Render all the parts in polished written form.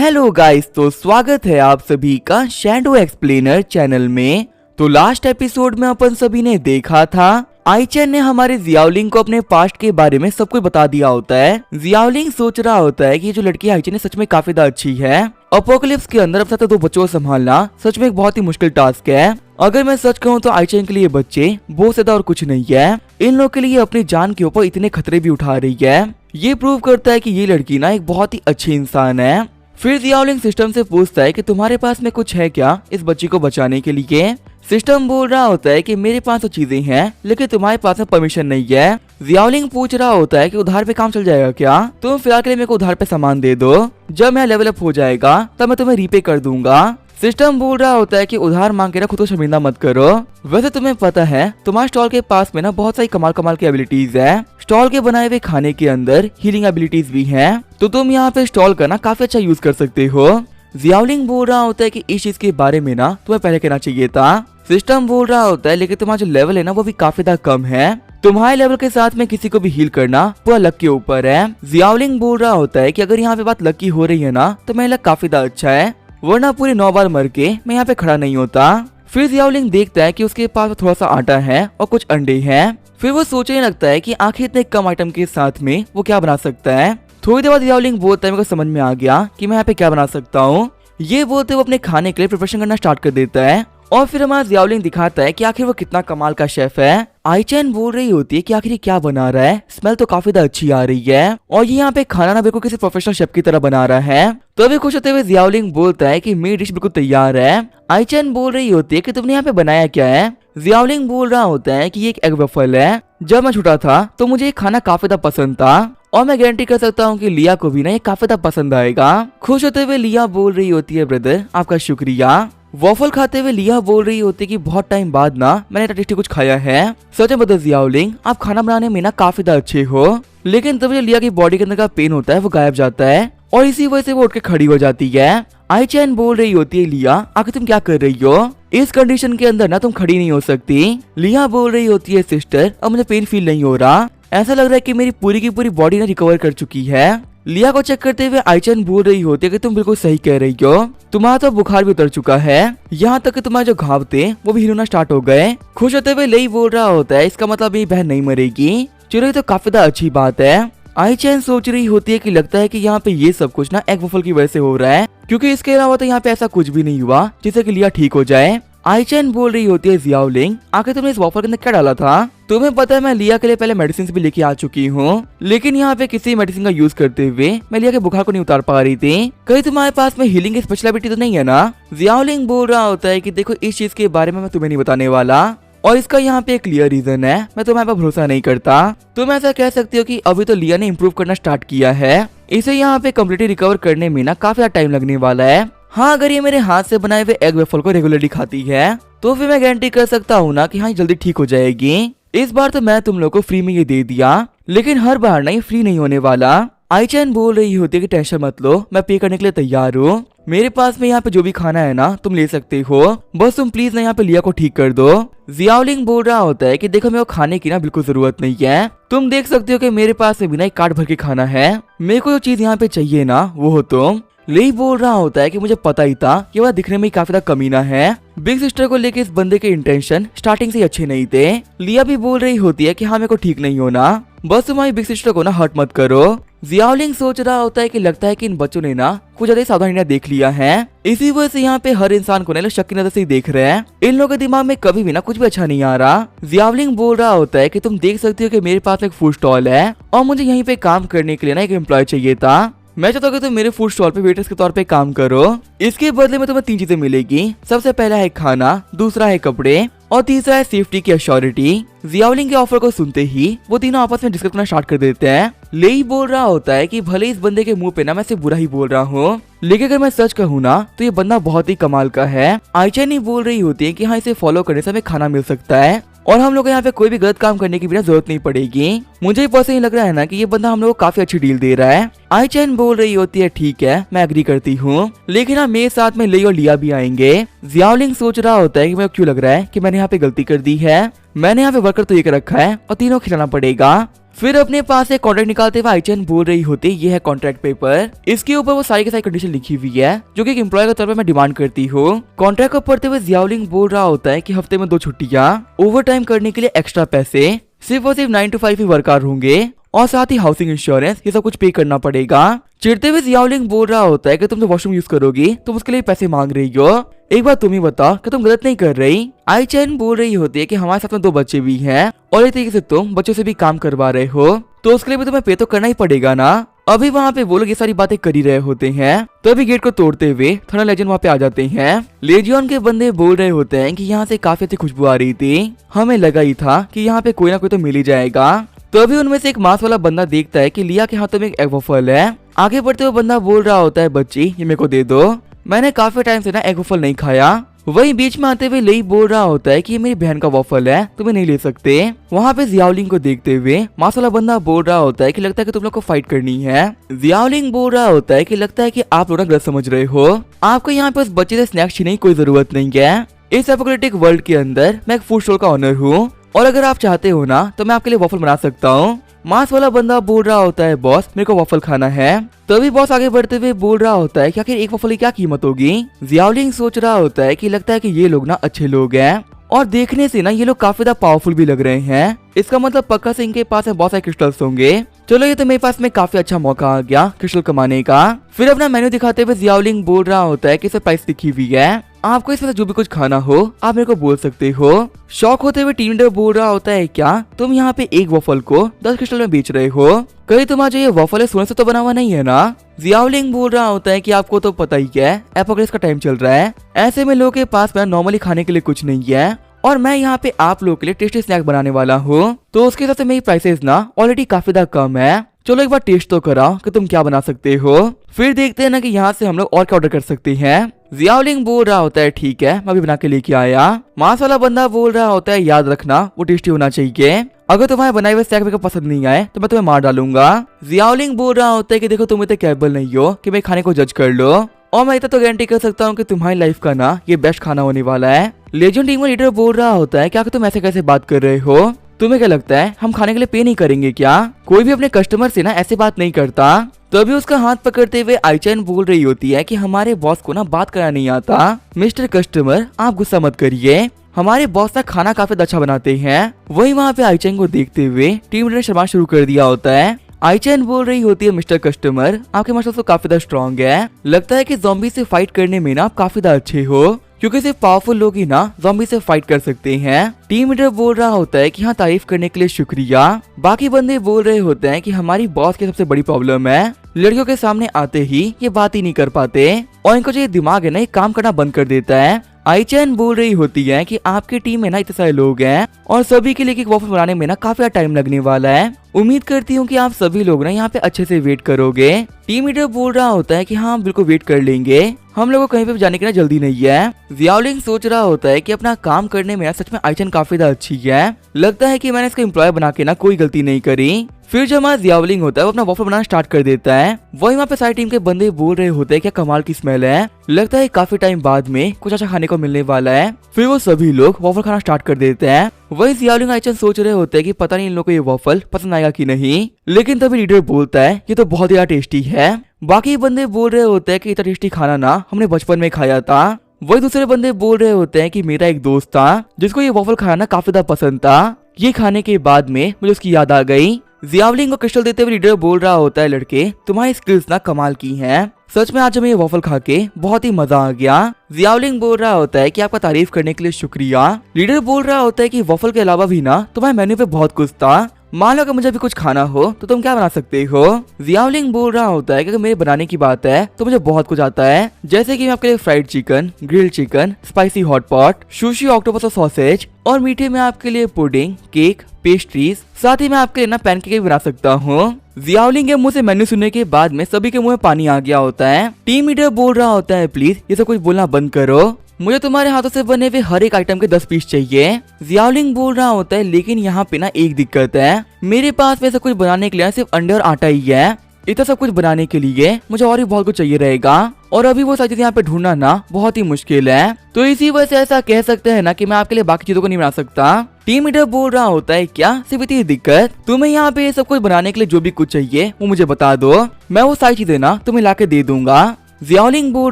Hello guys, तो स्वागत है आप सभी का शैडो एक्सप्लेनर चैनल में। तो लास्ट एपिसोड में अपन सभी ने देखा था आईचैन ने हमारे जियाओलिंग को अपने पास्ट के बारे में सब कुछ बता दिया होता है। जियाओलिंग सोच रहा होता है कि ये जो लड़की आईचैन है सच में काफी ज्यादा अच्छी है। अपोकलिप्स के अंदर अपने साथ दो बच्चों को संभालना सच में एक बहुत ही मुश्किल टास्क है। अगर मैं सच कहूँ तो आईचैन के लिए बच्चे बहुत ज्यादा और कुछ नहीं है। इन लोगों के लिए अपनी जान के ऊपर इतने खतरे भी उठा रही है। ये प्रूव करता है कि ये लड़की ना एक बहुत ही अच्छी इंसान है। फिर जियाओलिंग सिस्टम से पूछता है कि तुम्हारे पास में कुछ है क्या इस बच्ची को बचाने के लिए। सिस्टम बोल रहा होता है कि मेरे पास तो चीजें हैं लेकिन तुम्हारे पास में परमिशन नहीं है। जियाओलिंग पूछ रहा होता है कि उधार पे काम चल जाएगा क्या, तुम फिलहाल के लिए मेरे को उधार पे सामान दे दो, जब मैं लेवल अप हो जाएगा तब मैं तुम्हें रीपे कर दूंगा। सिस्टम बोल रहा होता है कि उधार मांग के ना खुद को शर्मिंदा मत करो। वैसे तुम्हें पता है तुम्हारे स्टॉल के पास में ना बहुत सारी कमाल कमाल की एबिलिटीज है। स्टॉल के बनाए हुए खाने के अंदर हीलिंग एबिलिटीज भी हैं, तो तुम यहाँ पे स्टॉल का ना काफी अच्छा यूज कर सकते हो। जियाओलिंग बोल रहा होता है कि इस चीज के बारे में ना तुम्हें पहले कहना चाहिए था। सिस्टम बोल रहा होता है लेकिन तुम्हारा जो लेवल है ना वो भी काफी ज्यादा कम है। तुम्हारे लेवल के साथ में किसी को भी हील करना पूरा लक के ऊपर है। जियाओलिंग बोल रहा होता है कि अगर यहाँ पे बात लक की हो रही है ना तो मेरा लक काफी ज्यादा अच्छा है, वरना पूरे 9 बार मर के मैं यहाँ पे खड़ा नहीं होता। फिर जियाओलिंग देखता है कि उसके पास थोड़ा सा आटा है और कुछ अंडे हैं। फिर वो सोचने लगता है कि आखिर इतने कम आइटम के साथ में वो क्या बना सकता है। थोड़ी देर बाद जियाओलिंग बोलता है मेरे को समझ में आ गया कि मैं यहाँ पे क्या बना सकता हूँ। ये बोलते वो अपने खाने के लिए प्रिपरेशन करना स्टार्ट कर देता है और फिर हमारा जियाओलिंग दिखाता है कि आखिर वो कितना कमाल का शेफ है। आईचैन बोल रही होती है कि आखिर ये क्या बना रहा है, स्मेल तो काफी ज्यादा अच्छी आ रही है और ये यहाँ पे खाना ना बिल्कुल किसी प्रोफेशनल शेफ की तरह बना रहा है। तो अभी खुश होते हुए जियाओलिंग बोलता है कि मेरी डिश बिल्कुल तैयार है। आईचैन बोल रही होती है कि तुमने यहाँ पे बनाया क्या है। जियाओलिंग बोल रहा होता है कि ये एक एग वेफल है। जब मैं छोटा था तो मुझे ये खाना काफी ज्यादा पसंद था और मैं गारंटी कर सकता हूँ कि लिया को भी ना ये काफी ज्यादा पसंद आएगा। खुश होते हुए लिया बोल रही होती है ब्रदर आपका शुक्रिया। वॉफल खाते हुए लिया बोल रही होती है कि बहुत टाइम बाद ना मैंने इतना टेस्टी कुछ खाया है। सच में ब्रदर जियाओलिंग आप खाना बनाने में ना काफी ज्यादा अच्छे हो। लेकिन तब जो लिया की बॉडी के अंदर का पेन होता है वो गायब जाता है और इसी वजह से वो उठ के खड़ी हो जाती है। आईचैन बोल रही होती है लिया आखिर तुम क्या कर रही हो, इस कंडीशन के अंदर ना तुम खड़ी नहीं हो सकती। लिया बोल रही होती है सिस्टर अब मुझे पेन फील नहीं हो रहा, ऐसा लग रहा है कि मेरी पूरी की पूरी बॉडी ना रिकवर कर चुकी है। लिया को चेक करते हुए आईचैन बोल रही होती है कि तुम बिल्कुल सही कह रही हो, तुम्हारा तो बुखार भी उतर चुका है, यहाँ तक कि तुम्हारे जो घाव थे वो भी हिलना स्टार्ट हो गए। खुश होते हुए लेई बोल रहा होता है इसका मतलब मेरी बहन नहीं मरेगी। चलो ये तो काफी ज्यादा अच्छी बात है। आईचैन सोच रही होती है कि लगता है कि यहाँ पे ये सब कुछ ना एग वफल की वजह से हो रहा है, क्योंकि इसके अलावा तो यहाँ पे ऐसा कुछ भी नहीं हुआ जिससे कि लिया ठीक हो जाए। आईचैन बोल रही होती है जियाओलिंग आखिर तुमने इस वॉफल के अंदर क्या डाला था। तुम्हें पता है मैं लिया के लिए पहले मेडिसिन भी लेके आ चुकी हूँ, लेकिन यहाँ पे किसी मेडिसिन का यूज करते हुए मैं लिया के बुखार को नहीं उतार पा रही थी। कहीं तुम्हारे पास में हीलिंग की स्पेशलिटी तो नहीं है ना। जियाओलिंग बोल रहा होता है कि देखो इस चीज के बारे में मैं तुम्हें नहीं बताने वाला और इसका यहाँ पे एक क्लियर रीजन है, मैं तुम्हारे पर भरोसा नहीं करता। तुम ऐसा कह सकते हो कि अभी तो लिया ने इम्प्रूव करना स्टार्ट किया है, इसे यहाँ पे कम्प्लीटली रिकवर करने में ना काफी टाइम लगने वाला है। हाँ अगर ये मेरे हाथ से बनाए हुए एग वेफल को रेगुलरली खाती है तो फिर मैं गारंटी कर सकता हूँ ना कि हाँ जल्दी ठीक हो जाएगी। इस बार तो मैं तुम लोग को फ्री में ये दे दिया, लेकिन हर बार ना ये फ्री नहीं होने वाला। आईचैन बोल रही होती है कि टेंशन मत लो, मैं पे करने के लिए तैयार हूँ। मेरे पास में यहाँ पे जो भी खाना है ना तुम ले सकते हो, बस तुम प्लीज ना यहाँ पे लिया को ठीक कर दो। जियाओलिंग बोल रहा होता है कि देखो मेरे को खाने की ना बिल्कुल जरूरत नहीं है, तुम देख सकते हो कि मेरे पास में बिना एक कार्ड भर के खाना है, मेरे को जो चीज यहाँ पे चाहिए ना वो हो तुम। लेई बोल रहा होता है कि मुझे पता ही था कि वह दिखने में काफी ज्यादा कमीना है। बिग सिस्टर को लेके इस बंदे के इंटेंशन स्टार्टिंग से ही अच्छे नहीं थे। लिया भी बोल रही होती है कि हाँ मेरे को ठीक नहीं होना, बस तुम्हारी बिग सिस्टर को ना हर्ट मत करो। जियाओलिंग सोच रहा होता है कि लगता है कि इन बच्चों ने ना कुछ ज्यादा सावधानी देख लिया है, इसी वजह से यहाँ पे हर इंसान को ना शक की नजर से ही देख रहे हैं। इन लोगों के दिमाग में कभी भी ना कुछ भी अच्छा नहीं आ रहा। जियाओलिंग बोल रहा होता है कि तुम देख सकते हो कि मेरे पास एक फूड स्टॉल है और मुझे यहीं पे काम करने के लिए ना एक एम्प्लॉय चाहिए था। मैं चाहता हूँ कि तुम मेरे फूड स्टॉल पे वेटर्स के तौर पे काम करो, इसके बदले में तुम्हें 3 चीजें मिलेगी। सबसे पहला है खाना, दूसरा है कपड़े और तीसरा है सेफ्टी की अश्योरिटी। जियाओलिंग के ऑफर को सुनते ही वो तीनों आपस में डिस्कस करना स्टार्ट कर देते हैं। लेई बोल रहा होता है कि भले इस बंदे के मुंह पे ना मैं सिर्फ बुरा ही बोल रहा हूँ, लेकिन अगर मैं सच कहूँ ना तो ये बंदा बहुत ही कमाल का है। आईचैन ही बोल रही होती है कि हाँ इसे फॉलो करने से हमें खाना मिल सकता है और हम लोग यहाँ पे कोई भी गलत काम करने की भी जरूरत नहीं पड़ेगी। मुझे पर्सनली लग रहा है ना कि ये बंदा हम लोग को काफी अच्छी डील दे रहा है। आईचैन बोल रही होती है ठीक है मैं एग्री करती हूँ, लेकिन हाँ मेरे साथ में लेई और लिया भी आएंगे। जियाओलिंग सोच रहा होता है कि मेरे को क्यों लग रहा है कि मैंने यहाँ पे गलती कर दी है। मैंने यहाँ पे वर्कर तो एक रखा है और तीनों खिलाना पड़ेगा। फिर अपने पास एक कॉन्ट्रैक्ट निकालते हुए आईचन बोल रही होती ये है कॉन्ट्रैक्ट पेपर। इसके ऊपर वो सारी की सारी कंडीशन लिखी हुई है जो कि एक एम्प्लॉय के तौर पर मैं डिमांड करती हूँ। कॉन्ट्रैक्ट को पढ़ते हुए जियाओलिंग बोल रहा होता है कि हफ्ते में 2 छुट्टियां, ओवर टाइम करने के लिए एक्स्ट्रा पैसे, सिर्फ और सिर्फ 9 to 5 ही वर्कर होंगे और साथ ही हाउसिंग इंश्योरेंस, ये सब कुछ पे करना पड़ेगा। चिढ़ते हुए जियाओलिंग बोल रहा होता है कि तुम जो वॉशरूम यूज करोगी तुम उसके लिए पैसे मांग रही हो, एक बार तुम ही बताओ कि तुम गलत नहीं कर रही। आईचन बोल रही होती है कि हमारे साथ में 2 बच्चे भी हैं और एक तरीके से तुम बच्चों से भी काम करवा रहे हो तो उसके लिए भी तुम्हें पे तो करना ही पड़ेगा ना। अभी वहाँ पे वो लोग ये सारी बातें कर ही रहे होते हैं तो अभी गेट को तोड़ते हुए थर्नल लेजेंड वहाँ पे आ जाते हैं। लेजियन के बंदे बोल रहे होते हैं कि यहाँ से काफी अच्छी खुशबू आ रही थी, हमें लगा ही था कि यहाँ पे कोई ना कोई तो मिल ही जाएगा। तो अभी उनमें से एक मांस वाला बंदा देखता है कि लिया के हाथों में एक एग वफल है। आगे बढ़ते हुए बंदा बोल रहा होता है बच्ची ये मेरे को दे दो, मैंने काफी टाइम से ना एग वफल नहीं खाया। वही बीच में आते हुए लेई बोल रहा होता है कि ये मेरी बहन का वॉफल है, तुम्हें नहीं ले सकते। वहाँ पे जियाओलिंग को देखते हुए मांस वाला बंदा बोल रहा होता है कि लगता है कि तुम लोग को फाइट करनी है। जियाओलिंग बोल रहा होता है कि लगता है कि आप लोग गलत समझ रहे हो, आपको यहाँ पे उस बच्चे से स्नैक्स छीनने की कोई जरूरत नहीं है। इस एपोकैलिप्टिक वर्ल्ड के अंदर मैं एक फूड स्टोर का ओनर हूँ और अगर आप चाहते हो ना तो मैं आपके लिए वॉफल बना सकता हूँ। मांस वाला बंदा बोल रहा होता है बॉस मेरे को वॉफल खाना है। तभी बॉस आगे बढ़ते हुए बोल रहा होता है कि आखिर एक वॉफल की क्या कीमत होगी। जियाओलिंग सोच रहा होता है कि लगता है कि ये लोग ना अच्छे लोग हैं और देखने से ना ये लोग काफी ज्यादा पावरफुल भी लग रहे हैं, इसका मतलब पक्का से इनके पास बहुत सारे क्रिस्टल्स होंगे। चलो ये तो मेरे पास में काफी अच्छा मौका आ गया क्रिस्टल कमाने का। फिर अपना मेन्यू दिखाते हुए जियाओलिंग बोल रहा होता है कि इस प्राइस लिखी हुई है, आपको इसमें से जो भी कुछ खाना हो आप मेरे को बोल सकते हो। शौक होते हुए टीम लीडर बोल रहा होता है क्या तुम यहाँ पे एक वॉफल को 10 क्रिस्टल में बेच रहे हो, कहीं तुम्हारा जो ये वॉफल है सोने से तो बना हुआ नहीं है ना। जियाओलिंग बोल रहा होता है कि आपको तो पता ही है एपोकैलिप्स का टाइम चल रहा है, ऐसे में लोगों के पास में नॉर्मली खाने के लिए कुछ नहीं है और मैं यहाँ पे आप लोगों के लिए टेस्टी स्नैक बनाने वाला हूँ, तो उसके हिसाब से मेरी प्राइसेस ना ऑलरेडी काफी ज्यादा कम है। चलो एक बार टेस्ट तो कराओ कि तुम क्या बना सकते हो, फिर देखते हैं ना कि यहाँ से हम लोग और क्या ऑर्डर कर सकते हैं। जियाओलिंग बोल रहा होता है ठीक है मैं अभी बना के लेके आया। मांस वाला बंदा बोल रहा होता है याद रखना वो टेस्टी होना चाहिए, अगर तुम्हारे बनाए हुए स्नैक मेरे को पसंद नहीं आए तो मैं तुम्हें मार डालूंगा। जियाओलिंग बोल रहा होता है कि देखो तुम इतने कैपेबल नहीं हो कि मैं खाने को जज कर लो और मैं इतना तो गारंटी कर सकता हूँ कि तुम्हारी लाइफ का ना ये बेस्ट खाना होने वाला है। लेजेंड टीम लीडर बोल रहा होता है क्या तुम ऐसे कैसे बात कर रहे हो, तुम्हें क्या लगता है हम खाने के लिए पे नहीं करेंगे क्या, कोई भी अपने कस्टमर से ना ऐसे बात नहीं करता। तभी उसका हाथ पकड़ते हुए आईचन बोल रही होती है कि हमारे बॉस को ना बात करना नहीं आता। मिस्टर कस्टमर आप गुस्सा मत करिए, हमारे बॉस ना खाना काफी अच्छा बनाते हैं। वही वहाँ पे आईचन को देखते हुए टीम लीडर ने शर्मा शुरू कर दिया होता है। आईचन बोल रही होती है मिस्टर कस्टमर आपके मसल्स तो काफी ज्यादा स्ट्रॉन्ग है, लगता है कि ज़ॉम्बी से फाइट करने में ना आप काफी ज्यादा अच्छे हो क्योंकि सिर्फ पावरफुल लोग ही ना ज़ॉम्बी से फाइट कर सकते हैं। टीम लीडर बोल रहा होता है कि हाँ तारीफ करने के लिए शुक्रिया। बाकी बंदे बोल रहे होते हैं कि हमारी बॉस की सबसे बड़ी प्रॉब्लम है लड़कियों के सामने आते ही ये बात ही नहीं कर पाते और इनको जो ये दिमाग है ना ये काम करना बंद कर देता है। आईचन बोल रही होती है कि आपकी टीम में ना इतने सारे लोग हैं और सभी के लिए एक वॉफल बनाने में ना काफी टाइम लगने वाला है, उम्मीद करती हूँ कि आप सभी लोग ना यहाँ पे अच्छे से वेट करोगे। टीम लीडर बोल रहा होता है कि हाँ बिल्कुल वेट कर लेंगे, हम लोगों को कहीं पे भी जाने की ना जल्दी नहीं है। जियाओलिंग सोच रहा होता है कि अपना काम करने में ना सच में आईचन काफी ज्यादा अच्छी है, लगता है कि मैंने इसको एम्प्लॉय बना के ना कोई गलती नहीं करी। फिर जब हमारा जियाओलिंग होता है वो अपना वॉफल बनाना स्टार्ट कर देता है। वही वहाँ पे सारी टीम के बंदे बोल रहे होते हैं क्या कमाल की स्मेल है, लगता है काफी टाइम बाद में कुछ अच्छा खाने को मिलने वाला है। फिर वो सभी लोग वॉफल खाना स्टार्ट कर देते हैं। वही जियाओलिंग आईचन सोच रहे होते हैं कि पता नहीं इन लोगों को ये वॉफल पसंद आएगा कि नहीं, लेकिन तभी लीडर बोलता है ये तो बहुत ही टेस्टी है। बाकी बंदे बोल रहे होते हैं कि इतना टेस्टी खाना ना हमने बचपन में खाया था। वही दूसरे बंदे बोल रहे होते हैं कि मेरा एक दोस्त था जिसको ये वॉफल खाना काफी ज्यादा पसंद था, ये खाने के बाद में मुझे उसकी याद आ गई। जियाओलिंग को क्रिस्टल देते हुए लीडर बोल रहा होता है लड़के तुम्हारी स्किल्स ना कमाल की हैं, सच में आज हमें ये वॉफल खा के बहुत ही मजा आ गया। जियाओलिंग बोल रहा होता है कि आपका तारीफ करने के लिए शुक्रिया। लीडर बोल रहा होता है कि वॉफल के अलावा भी ना तुम्हारे मेन्यू पे बहुत कुछ था, मान लो अगर मुझे भी कुछ खाना हो तो तुम क्या बना सकते हो। जियाओलिंग बोल रहा होता है कि अगर मेरे बनाने की बात है तो मुझे बहुत कुछ आता है, जैसे कि मैं आपके लिए fried chicken, grilled chicken, spicy hot pot, sushi, octopus और सॉसेज, और मीठे में आपके लिए पुडिंग, केक, पेस्ट्रीज, साथ ही मैं आपके लिए ना पैनकेक भी बना सकता हूँ। जियाओलिंग के मुंह से मेन्यू सुनने के बाद में सभी के मुंह में पानी आ गया होता है। टीम लीडर बोल रहा होता है प्लीज ये सब कुछ बोलना बंद करो, मुझे तुम्हारे हाथों से बने हुए हर एक आइटम के 10 पीस चाहिए। जियाओलिंग बोल रहा होता है लेकिन यहाँ पे ना एक दिक्कत है, मेरे पास वैसे कुछ बनाने के लिए सिर्फ अंडे और आटा ही है, इतना सब कुछ बनाने के लिए मुझे और भी बहुत कुछ चाहिए रहेगा और अभी वो सारी चीजें यहाँ पे ढूंढना ना बहुत ही मुश्किल है। तो इसी वजह से ऐसा कह सकते हैं ना कि मैं आपके लिए बाकी चीजों को नहीं बना सकता। टीम लीडर बोल रहा होता है क्या सिर्फ इतनी दिक्कत, तुम्हें यहाँ पे सब कुछ बनाने के लिए जो भी कुछ चाहिए वो मुझे बता दो, मैं वो सारी चीजें ना तुम्हें ला के दे दूंगा। जियाओलिंग बोल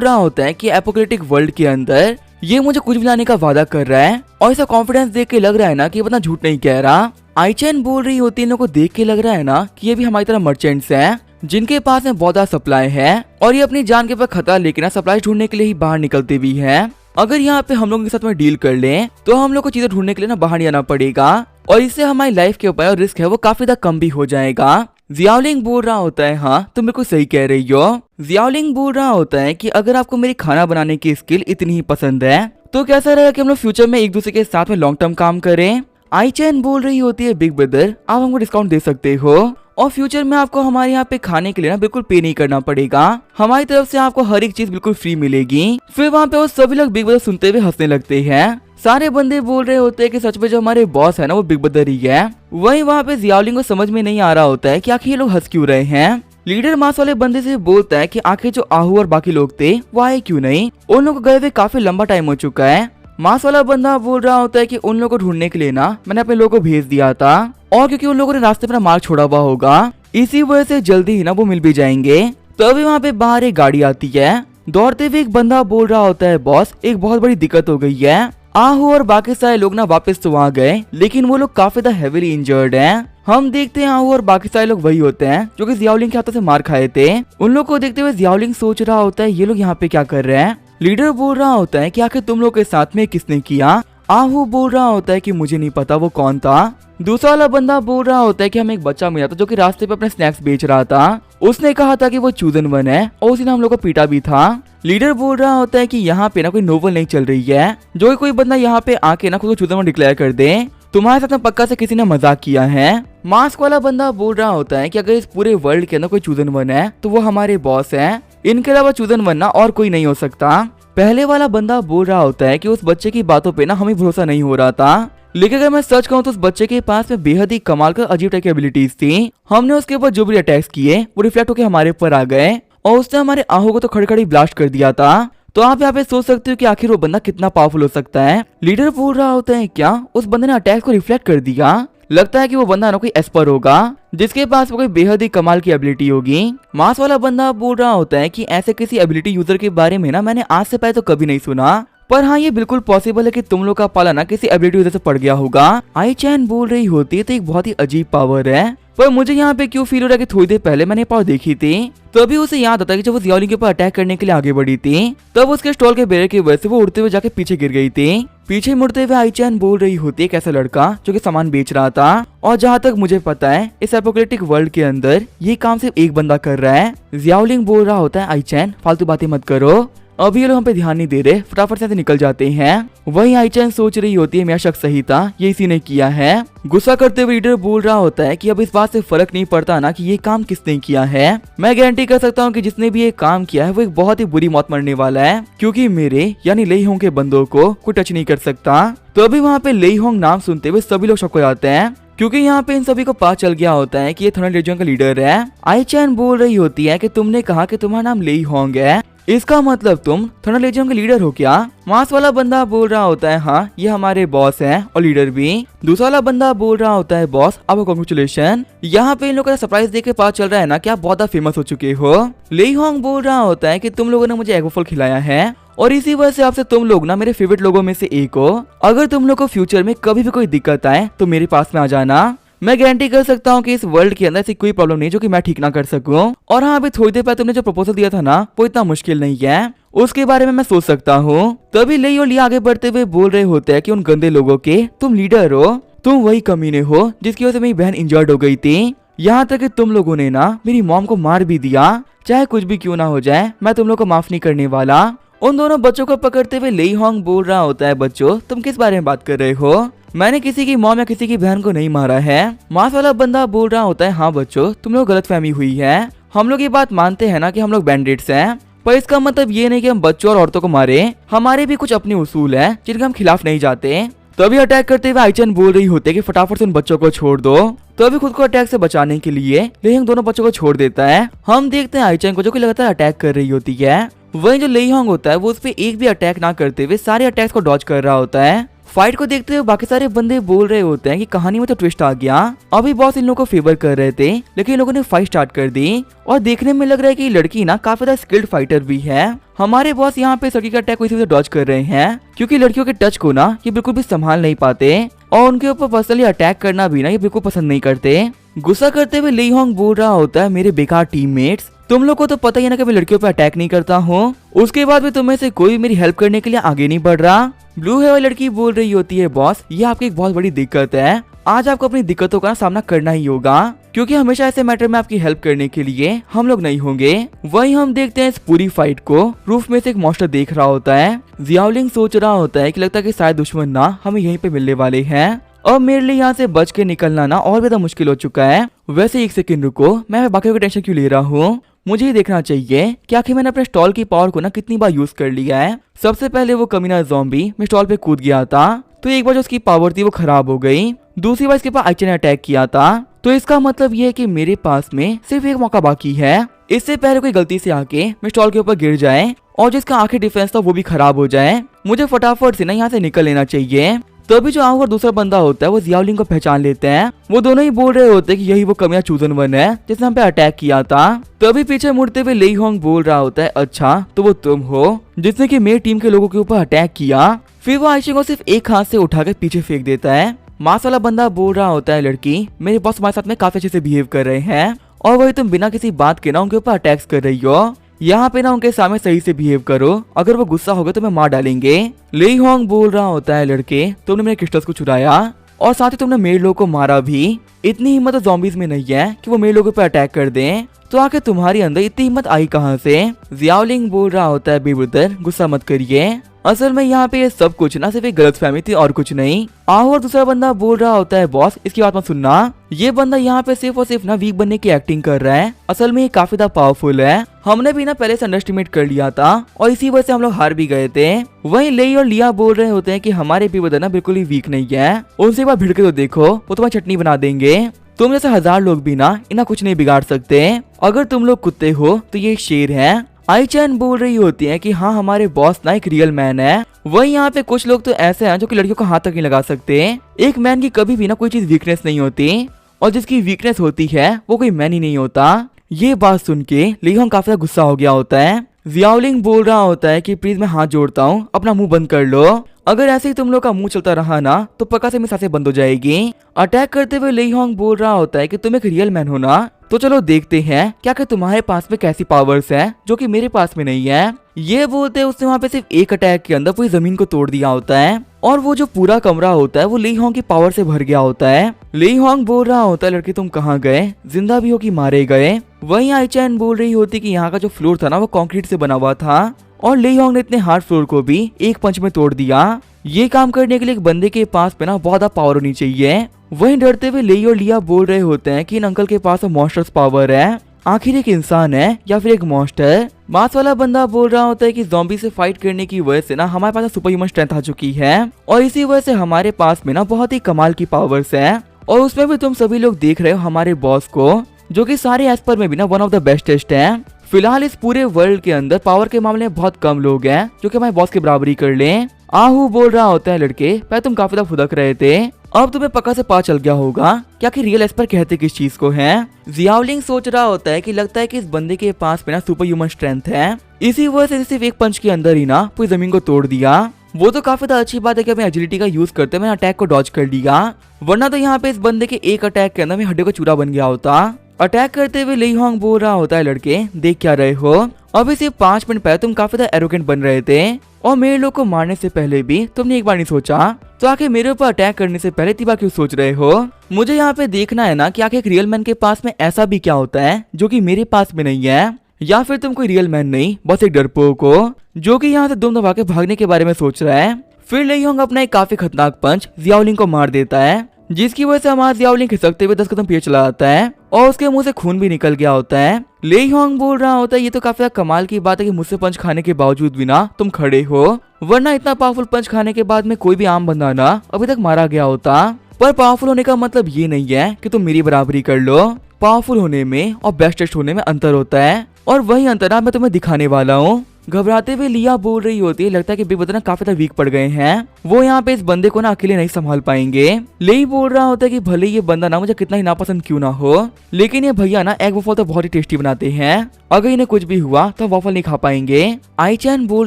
रहा होता है कि एपोकैलिप्टिक वर्ल्ड के अंदर ये मुझे कुछ भी लाने का वादा कर रहा है और ऐसा कॉन्फिडेंस देख के लग रहा है ना कि ये बता झूठ नहीं कह रहा। आईचैन बोल रही होती है, इन लोगों को देख के लग रहा है ना कि ये भी हमारी तरह मर्चेंट्स हैं जिनके पास में बहुत ज्यादा सप्लाई है और ये अपनी जान के ऊपर खतरा लेके ना सप्लाई ढूंढने के लिए ही बाहर निकलते भी हैं। अगर यहाँ पे हम लोगों के साथ में डील कर लें तो हम लोग को चीजें ढूंढने के लिए ना बाहर नहीं आना पड़ेगा और इससे हमारी लाइफ के ऊपर रिस्क है वो काफी ज्यादा कम भी हो जाएगा। जियाओलिंग बोल रहा होता है हाँ तुम बिल्कुल सही कह रही हो। जियाओलिंग बोल रहा होता है कि अगर आपको मेरी खाना बनाने की स्किल इतनी ही पसंद है तो कैसा रहेगा कि हम लोग फ्यूचर में एक दूसरे के साथ में लॉन्ग टर्म काम करें। आईचैन बोल रही होती है बिग ब्रदर आप हमको डिस्काउंट दे सकते हो और फ्यूचर में आपको हमारे यहाँ पे खाने के लिए ना बिल्कुल पे नहीं करना पड़ेगा, हमारी तरफ से आपको हर एक चीज बिल्कुल फ्री मिलेगी। फिर वहाँ पे वो सभी लोग बिग ब्रदर सुनते हुए हंसने लगते हैं। सारे बंदे बोल रहे होते हैं कि सच में जो हमारे बॉस है ना वो बिग ब्रदर ही है। वहीं वहाँ पे जियाओलिंग को समझ में नहीं आ रहा होता है कि आखिर ये लोग हंस क्यों रहे हैं। लीडर मास वाले बंदे से बोलता है कि आखिर जो आहू और बाकी लोग थे वो आए क्यों नहीं, उन लोगों को गए हुए काफी लंबा टाइम हो चुका है। मास वाला बंदा बोल रहा होता है कि उन लोगों को ढूंढने के लिए ना मैंने अपने लोगों को भेज दिया था और क्योंकि उन लोगों ने रास्ते पर मार्ग छोड़ा हुआ होगा इसी वजह से जल्दी ही ना वो मिल भी जाएंगे। तो अभी वहाँ पे बाहर एक गाड़ी आती है। दौड़ते हुए एक बंदा बोल रहा होता है बॉस एक बहुत बड़ी दिक्कत हो गई है। आहू और बाकी सारे लोग ना वापस तो वहाँ गए लेकिन वो लोग काफी ज्यादा हेवीली इंजर्ड हैं। हम देखते हैं आहू और बाकी सारे लोग वही होते हैं जो कि जियाओलिंग के हाथों से मार खाए थे। उन लोग को देखते हुए जियाओलिंग सोच रहा होता है ये लोग यहाँ पे क्या कर रहे हैं। लीडर बोल रहा होता है कि आखिर तुम लोग के साथ में किसने किया। आहू बोल रहा होता है कि मुझे नहीं पता वो कौन था। दूसरा वाला बंदा बोल रहा होता है कि हमें एक बच्चा मिला था जो कि रास्ते पे अपने स्नैक्स बेच रहा था, उसने कहा था कि वो चूजन वन है और उसी ने हम लोग को पीटा भी था। लीडर बोल रहा होता है कि यहाँ पे ना कोई नोवेल नहीं चल रही है जो कि कोई बंदा यहाँ पे आके ना खुद को चूजन वन डिक्लेयर कर दे, तुम्हारे साथ में पक्का से किसी ने मजाक किया है। मास्क वाला बंदा बोल रहा होता है कि अगर इस पूरे वर्ल्ड के अंदर कोई चूजन वन है तो वो हमारे बॉस है, इनके अलावा चूजन वन ना और कोई नहीं हो सकता। पहले वाला बंदा बोल रहा होता है कि उस बच्चे की बातों पे ना हमें भरोसा नहीं हो रहा था, लेकिन अगर मैं सर्च कहूँ तो उस बच्चे के पास में बेहद ही कमाल का अजीब टाइप की एबिलिटीज थी। हमने उसके ऊपर जो भी अटैक्स किए वो रिफ्लेक्ट होकर हमारे ऊपर आ गए और उसने हमारे आहू को तो खड़ी खड़ी ब्लास्ट कर दिया था। तो आप यहाँ पे सोच सकते हो कि आखिर वो बंदा कितना पावरफुल हो सकता है। लीडर बोल रहा होता है क्या उस बंदे ने अटैक को रिफ्लेक्ट कर दिया, लगता है कि वो बंदा ना कोई एस्पर होगा जिसके पास वो कोई बेहद ही कमाल की एबिलिटी होगी। मास वाला बंदा बोल रहा होता है कि ऐसे किसी एबिलिटी यूजर के बारे में ना मैंने आज से पहले तो कभी नहीं सुना, पर हाँ ये बिल्कुल पॉसिबल है कि तुम लोग का पाला ना किसी एबिलिटी यूजर से पड़ गया होगा। आईचैन बोल रही होती है तो एक बहुत ही अजीब पावर है, पर मुझे यहाँ पे क्यों फील हो रहा है कि थोड़ी देर पहले मैंने पावर देखी थी। तभी उसे याद आता है कि जब वो जियाओलिंग के ऊपर अटैक करने के लिए आगे बढ़ी थी तब उसके स्टॉल के बेरे की वजह से वो उड़ते हुए जाके पीछे गिर गई थी। पीछे मुड़ते हुए आईचैन बोल रही होती है एक ऐसा लड़का जो कि सामान बेच रहा था और जहाँ तक मुझे पता है इस एपोकैलिप्टिक वर्ल्ड के अंदर ये काम सिर्फ एक बंदा कर रहा है। जियाओलिंग बोल रहा होता है आईचैन फालतू बातें मत करो, अभी ये लोग हम पे ध्यान नहीं दे रहे, फटाफट से निकल जाते हैं। वहीं आईचैन सोच रही होती है मेरा शक सही था, ये इसी ने किया है। गुस्सा करते हुए लीडर बोल रहा होता है कि अब इस बात से फर्क नहीं पड़ता ना कि ये काम किसने किया है, मैं गारंटी कर सकता हूँ कि जिसने भी ये काम किया है वो एक बहुत ही बुरी मौत मरने वाला है, क्योंकि मेरे यानी लेई होंग के बंदों को कोई टच नहीं कर सकता। तो अभी वहाँ पे लेई होंग नाम सुनते हुए सभी लोग शॉक हो जाते हैं, क्योंकि यहाँ पे इन सभी को पता चल गया होता है कि ये थंडर लीजियन का लीडर है। आईचैन बोल रही होती है कि तुमने कहा कि तुम्हारा नाम लेई होंग है, इसका मतलब तुम थंडर लीजियन के लीडर हो क्या। मास वाला बंदा बोल रहा होता है हाँ ये हमारे बॉस हैं और लीडर भी। दूसरा वाला बंदा बोल रहा होता है बॉस आपको कांग्रेचुलेशन, यहाँ पे इन लोगों का सरप्राइज देख के पता चल रहा है ना कि आप बहुत फेमस हो चुके हो। लेई होंग बोल रहा होता है कि तुम लोगों ने मुझे एग फल खिलाया है और इसी वजह से आपसे तुम लोग ना मेरे फेवरेट लोगों में से एक हो। अगर तुम लोग को फ्यूचर में कभी भी कोई दिक्कत आए तो मेरे पास में आ जाना, मैं गारंटी कर सकता हूँ कि इस वर्ल्ड के अंदर ऐसी कोई प्रॉब्लम नहीं जो कि मैं ठीक ना कर सकूं। और हाँ अभी थोड़ी देर पहले तुमने जो प्रपोजल दिया था ना वो इतना मुश्किल नहीं है, उसके बारे में मैं सोच सकता हूँ। तभी लेई और लिया आगे बढ़ते हुए बोल रहे होते हैं कि उन गंदे लोगों के तुम लीडर हो, तुम वही कमीने हो जिसकी वजह से मेरी बहन इंजर्ड हो गई थी, यहाँ तक कि तुम लोगों ने ना मेरी मॉम को मार भी दिया। चाहे कुछ भी क्यों ना हो जाए मैं तुम लोग को माफ नहीं करने वाला। उन दोनों बच्चों को पकड़ते हुए लेई होंग बोल रहा होता है बच्चों तुम किस बारे में बात कर रहे हो, मैंने किसी की मॉम या किसी की बहन को नहीं मारा है। मास वाला बंदा बोल रहा होता है हाँ बच्चों तुम लोग गलतफहमी हुई है, हम लोग ये बात मानते हैं ना कि हम लोग बैंडिट्स हैं, पर इसका मतलब ये नहीं कि हम बच्चों और औरतों को मारे, हमारे भी कुछ अपने उसूल हैं जिनके हम खिलाफ नहीं जाते। तभी अटैक करते हुए आईचन बोल रही होती है कि फटाफट से उन बच्चों को छोड़ दो। तभी खुद को अटैक से बचाने के लिए लेहिंग दोनों बच्चों को छोड़ देता है। हम देखते हैं आईचन को जो कि लगातार अटैक कर रही होती है। वहीं जो लेहिंग होता है वो उस पे एक भी अटैक ना करते हुए सारे अटैक्स को डॉज कर रहा होता है। फाइट को देखते हुए बाकी सारे बंदे बोल रहे होते हैं कि कहानी में तो ट्विस्ट आ गया। अभी बॉस इन लोगों को फेवर कर रहे थे लेकिन इन लोगों ने फाइट स्टार्ट कर दी और देखने में लग रहा है कि ये लड़की ना काफी ज्यादा स्किल्ड फाइटर भी है। हमारे बॉस यहाँ पे सड़की का अटैक को इसी वजह से डॉज कर रहे हैं क्योंकि लड़कियों के टच को ना ये बिल्कुल भी संभाल नहीं पाते और उनके ऊपर पर्सनली अटैक करना भी ना ये बिल्कुल पसंद नहीं करते। गुस्सा करते हुए लेहिंग बोल रहा होता है मेरे बेकार टीममेट्स, तुम लोग को तो पता ही है ना कि मैं लड़कियों पे अटैक नहीं करता हूँ, उसके बाद भी तुम्हें से कोई मेरी हेल्प करने के लिए आगे नहीं बढ़ रहा। ब्लू हेयर वाली लड़की बोल रही होती है बॉस ये आपकी एक बहुत बड़ी दिक्कत है, आज आपको अपनी दिक्कतों का सामना करना ही होगा क्योंकि हमेशा ऐसे मैटर में आपकी हेल्प करने के लिए हम लोग नहीं होंगे। वहीं हम देखते हैं इस पूरी फाइट को रूफ में से एक मॉन्स्टर देख रहा होता है। जियाओलिंग सोच रहा होता है कि लगता है कि शायद दुश्मन ना हमें यहीं पे मिलने वाले हैं और मेरे लिए यहाँ से बच के निकलना ना और ज्यादा मुश्किल हो चुका है। वैसे एक सेकंड रुको, मैं बाकियों की टेंशन क्यों ले रहा हूँ, मुझे ये देखना चाहिए कि आखिर मैंने अपने स्टॉल की पावर को ना कितनी बार यूज कर लिया है। सबसे पहले वो कमीना ज़ॉम्बी मैं स्टॉल पे कूद गया था तो एक बार जो उसकी पावर थी वो खराब हो गई, दूसरी बार इसके पास आईचन ने अटैक किया था तो इसका मतलब ये है कि मेरे पास में सिर्फ एक मौका बाकी है। इससे पहले कोई गलती से आके मैं स्टॉल के ऊपर गिर जाए और जिसका आखिरी डिफेंस था वो भी खराब हो जाए, मुझे फटाफट से ना यहाँ से निकल लेना चाहिए। तभी जो आऊँ और दूसरा बंदा होता है वो जियाओलिंग को पहचान लेते हैं। वो दोनों ही बोल रहे होते हैं कि यही वो कमिया चूजन वन है जिसने हम पे अटैक किया था। तभी पीछे मुड़ते हुए लेहिंग बोल रहा होता है अच्छा तो वो तुम हो जिसने कि मेरी टीम के लोगों के ऊपर अटैक किया। फिर वो आईचन को सिर्फ एक हाथ से उठाकर पीछे फेंक देता है। मास वाला बंदा बोल रहा होता है लड़की मेरे बॉस हमारे साथ में काफी अच्छे से बिहेव कर रहे हैं और वही तुम बिना किसी बात के ना उनके ऊपर अटैक्स कर रही हो, यहाँ पे ना उनके सामने सही से बिहेव करो, अगर वो गुस्सा हो गए तो मैं मार डालेंगे। लेहिंग बोल रहा होता है लड़के तुमने मेरे क्रिस्टल्स को चुराया और साथ ही तुमने मेरे लोगों को मारा भी, इतनी हिम्मत तो ज़ॉम्बीज़ में नहीं है कि वो मेरे लोगों पे अटैक कर दें, तो आखिर तुम्हारी अंदर इतनी हिम्मत आई कहाँ से। जियाओलिंग बोल रहा होता है बेब्रदर गुस्सा मत करिए, असल में यहाँ पे ये सब कुछ ना सिर्फ एक गलतफहमी थी और कुछ नहीं। और दूसरा बंदा बोल रहा होता है बॉस इसकी बात मत सुनना, ये बंदा यहाँ पे सिर्फ और सिर्फ ना वीक बनने की एक्टिंग कर रहा है, असल में ये काफी ज्यादा पावरफुल है, हमने भी ना पहले से अंडरस्टिमेट कर लिया था और इसी वजह से हम लोग हार भी गए थे। वहीं लेई और लिया बोल रहे होते हैं कि हमारे बेब्रदर ना बिल्कुल ही वीक नहीं है, उनसे एक बार भिड़ के तो देखो वो तुम्हारी चटनी बना देंगे, तुम जैसे 1000 लोग भी ना इन्हें कुछ नहीं बिगाड़ सकते, अगर तुम लोग कुत्ते हो तो ये शेर है। आईचन बोल रही होती है कि हाँ हमारे बॉस ना एक रियल मैन है। वही यहाँ पे कुछ लोग तो ऐसे हैं जो कि लड़कियों को हाथ तक नहीं लगा सकते। एक मैन की कभी भी ना कोई चीज वीकनेस नहीं होती और जिसकी वीकनेस होती है वो कोई मैन ही नहीं होता। ये बात सुन के लेहिंग काफी ज्यादा गुस्सा हो गया होता है। जियाओलिंग बोल रहा होता है कि प्लीज मैं हाथ जोड़ता हूँ अपना मुंह बंद कर लो, अगर ऐसे ही तुम लोग का मुंह चलता रहा ना तो पक्का से मेरी सांसें बंद हो जाएगी। अटैक करते हुए लेहिंग बोल रहा होता है कि तुम एक रियल मैन हो ना, तो चलो देखते हैं क्या कि तुम्हारे पास में कैसी पावर्स है जो कि मेरे पास में नहीं है। ये बोलते उसने वहाँ पे सिर्फ एक अटैक के अंदर पूरी जमीन को तोड़ दिया होता है और वो जो पूरा कमरा होता है वो लेहिंग की पावर से भर गया होता है। लेहिंग बोल रहा होता है लड़के तुम कहाँ गए, जिंदा भी हो कि मारे गए। वहीं आईचन बोल रही होती कि यहाँ का जो फ्लोर था ना वो कंक्रीट से बना हुआ था और लेहिंग ने इतने हार्ड फ्लोर को भी एक पंच में तोड़ दिया। ये काम करने के लिए एक बंदे के पास में ना बहुत ज्यादा पावर होनी चाहिए। वहीं डरते हुए लेई और लिया बोल रहे होते हैं कि इन अंकल के पास मॉन्स्टर्स पावर है, आखिर एक इंसान है या फिर एक मॉन्स्टर। मास वाला बंदा बोल रहा होता है कि ज़ॉम्बी से फाइट करने की वजह से ना हमारे पास सुपर ह्यूमन स्ट्रेंथ आ चुकी है और इसी वजह से हमारे पास में ना बहुत ही कमाल की पावर्स है और उसमें भी तुम सभी लोग देख रहे हो हमारे बॉस को जो कि सारे एस्पर में भी ना वन ऑफ द बेस्टेस्ट है। फिलहाल इस पूरे वर्ल्ड के अंदर पावर के मामले में बहुत कम लोग हैं जो कि हमारे बॉस की बराबरी कर लें। आहू बोल रहा होता है लड़के पहले तुम काफी ज्यादा फुदक रहे थे, अब तुम्हें पक्का से पता चल गया होगा क्या कि रियल एस्पर कहते किस चीज को है। जियाओलिंग सोच रहा होता है कि लगता है कि इस बंदे के पास में ना सुपर ह्यूमन स्ट्रेंथ है, इसी वजह से सिर्फ एक पंच के अंदर ही ना पूरी जमीन को तोड़ दिया। वो तो काफी ज्यादा अच्छी बात है कि अपने एजिलिटी का यूज करते मैंने अटैक को डॉज कर लिया, वरना तो यहाँ पे इस बंदे के एक अटैक के अंदर में हड्डी का चूरा बन गया होता। अटैक करते हुए लेहिंग बोल रहा होता है लड़के देख क्या रहे हो, अभी सिर्फ 5 मिनट पहले तुम काफी ज्यादा एरोगेंट बन रहे थे और मेरे लोग को मारने से पहले भी तुमने एक बार नहीं सोचा, तो आखिर मेरे ऊपर अटैक करने से पहले तीन बार क्यों सोच रहे हो। मुझे यहाँ पे देखना है ना कि आखिर एक रियल मैन के पास में ऐसा भी क्या होता है जो कि मेरे पास में नहीं है, या फिर तुम कोई रियल मैन नहीं बस एक डरपोक हो जो कि यहाँ से दुम दबा के भागने के बारे में सोच रहा है। फिर लेहिंग अपना एक काफी खतरनाक पंच जियाओलिंग को मार देता है जिसकी वजह से हमारा जियाओलिंग खिसकते हुए 10 कदम पीछे चला जाता है और उसके मुंह से खून भी निकल गया होता है। ले होंग बोल रहा होता है ये तो काफी कमाल की बात है कि मुझसे पंच खाने के बावजूद भी ना तुम खड़े हो, वरना इतना पावरफुल पंच खाने के बाद में कोई भी आम बंदा ना अभी तक मारा गया होता। पर पावरफुल होने का मतलब ये नहीं है कि तुम मेरी बराबरी कर लो। पावरफुल होने में और बेस्ट होने में अंतर होता है और वही अंतर मैं तुम्हें दिखाने वाला हूँ। घबराते हुए लिया बोल रही होती है लगता है कि बिग ना काफी ज्यादा वीक पड़ गए हैं, वो यहाँ पे इस बंदे को ना अकेले नहीं संभाल पाएंगे। ले बोल रहा होता है कि भले ये बंदा ना मुझे कितना ही नापसंद क्यों ना हो, लेकिन ये भैया ना एग वॉफल तो बहुत ही टेस्टी बनाते हैं, अगर इन्हें कुछ भी हुआ तो वॉफल नहीं खा पाएंगे। आई चैन बोल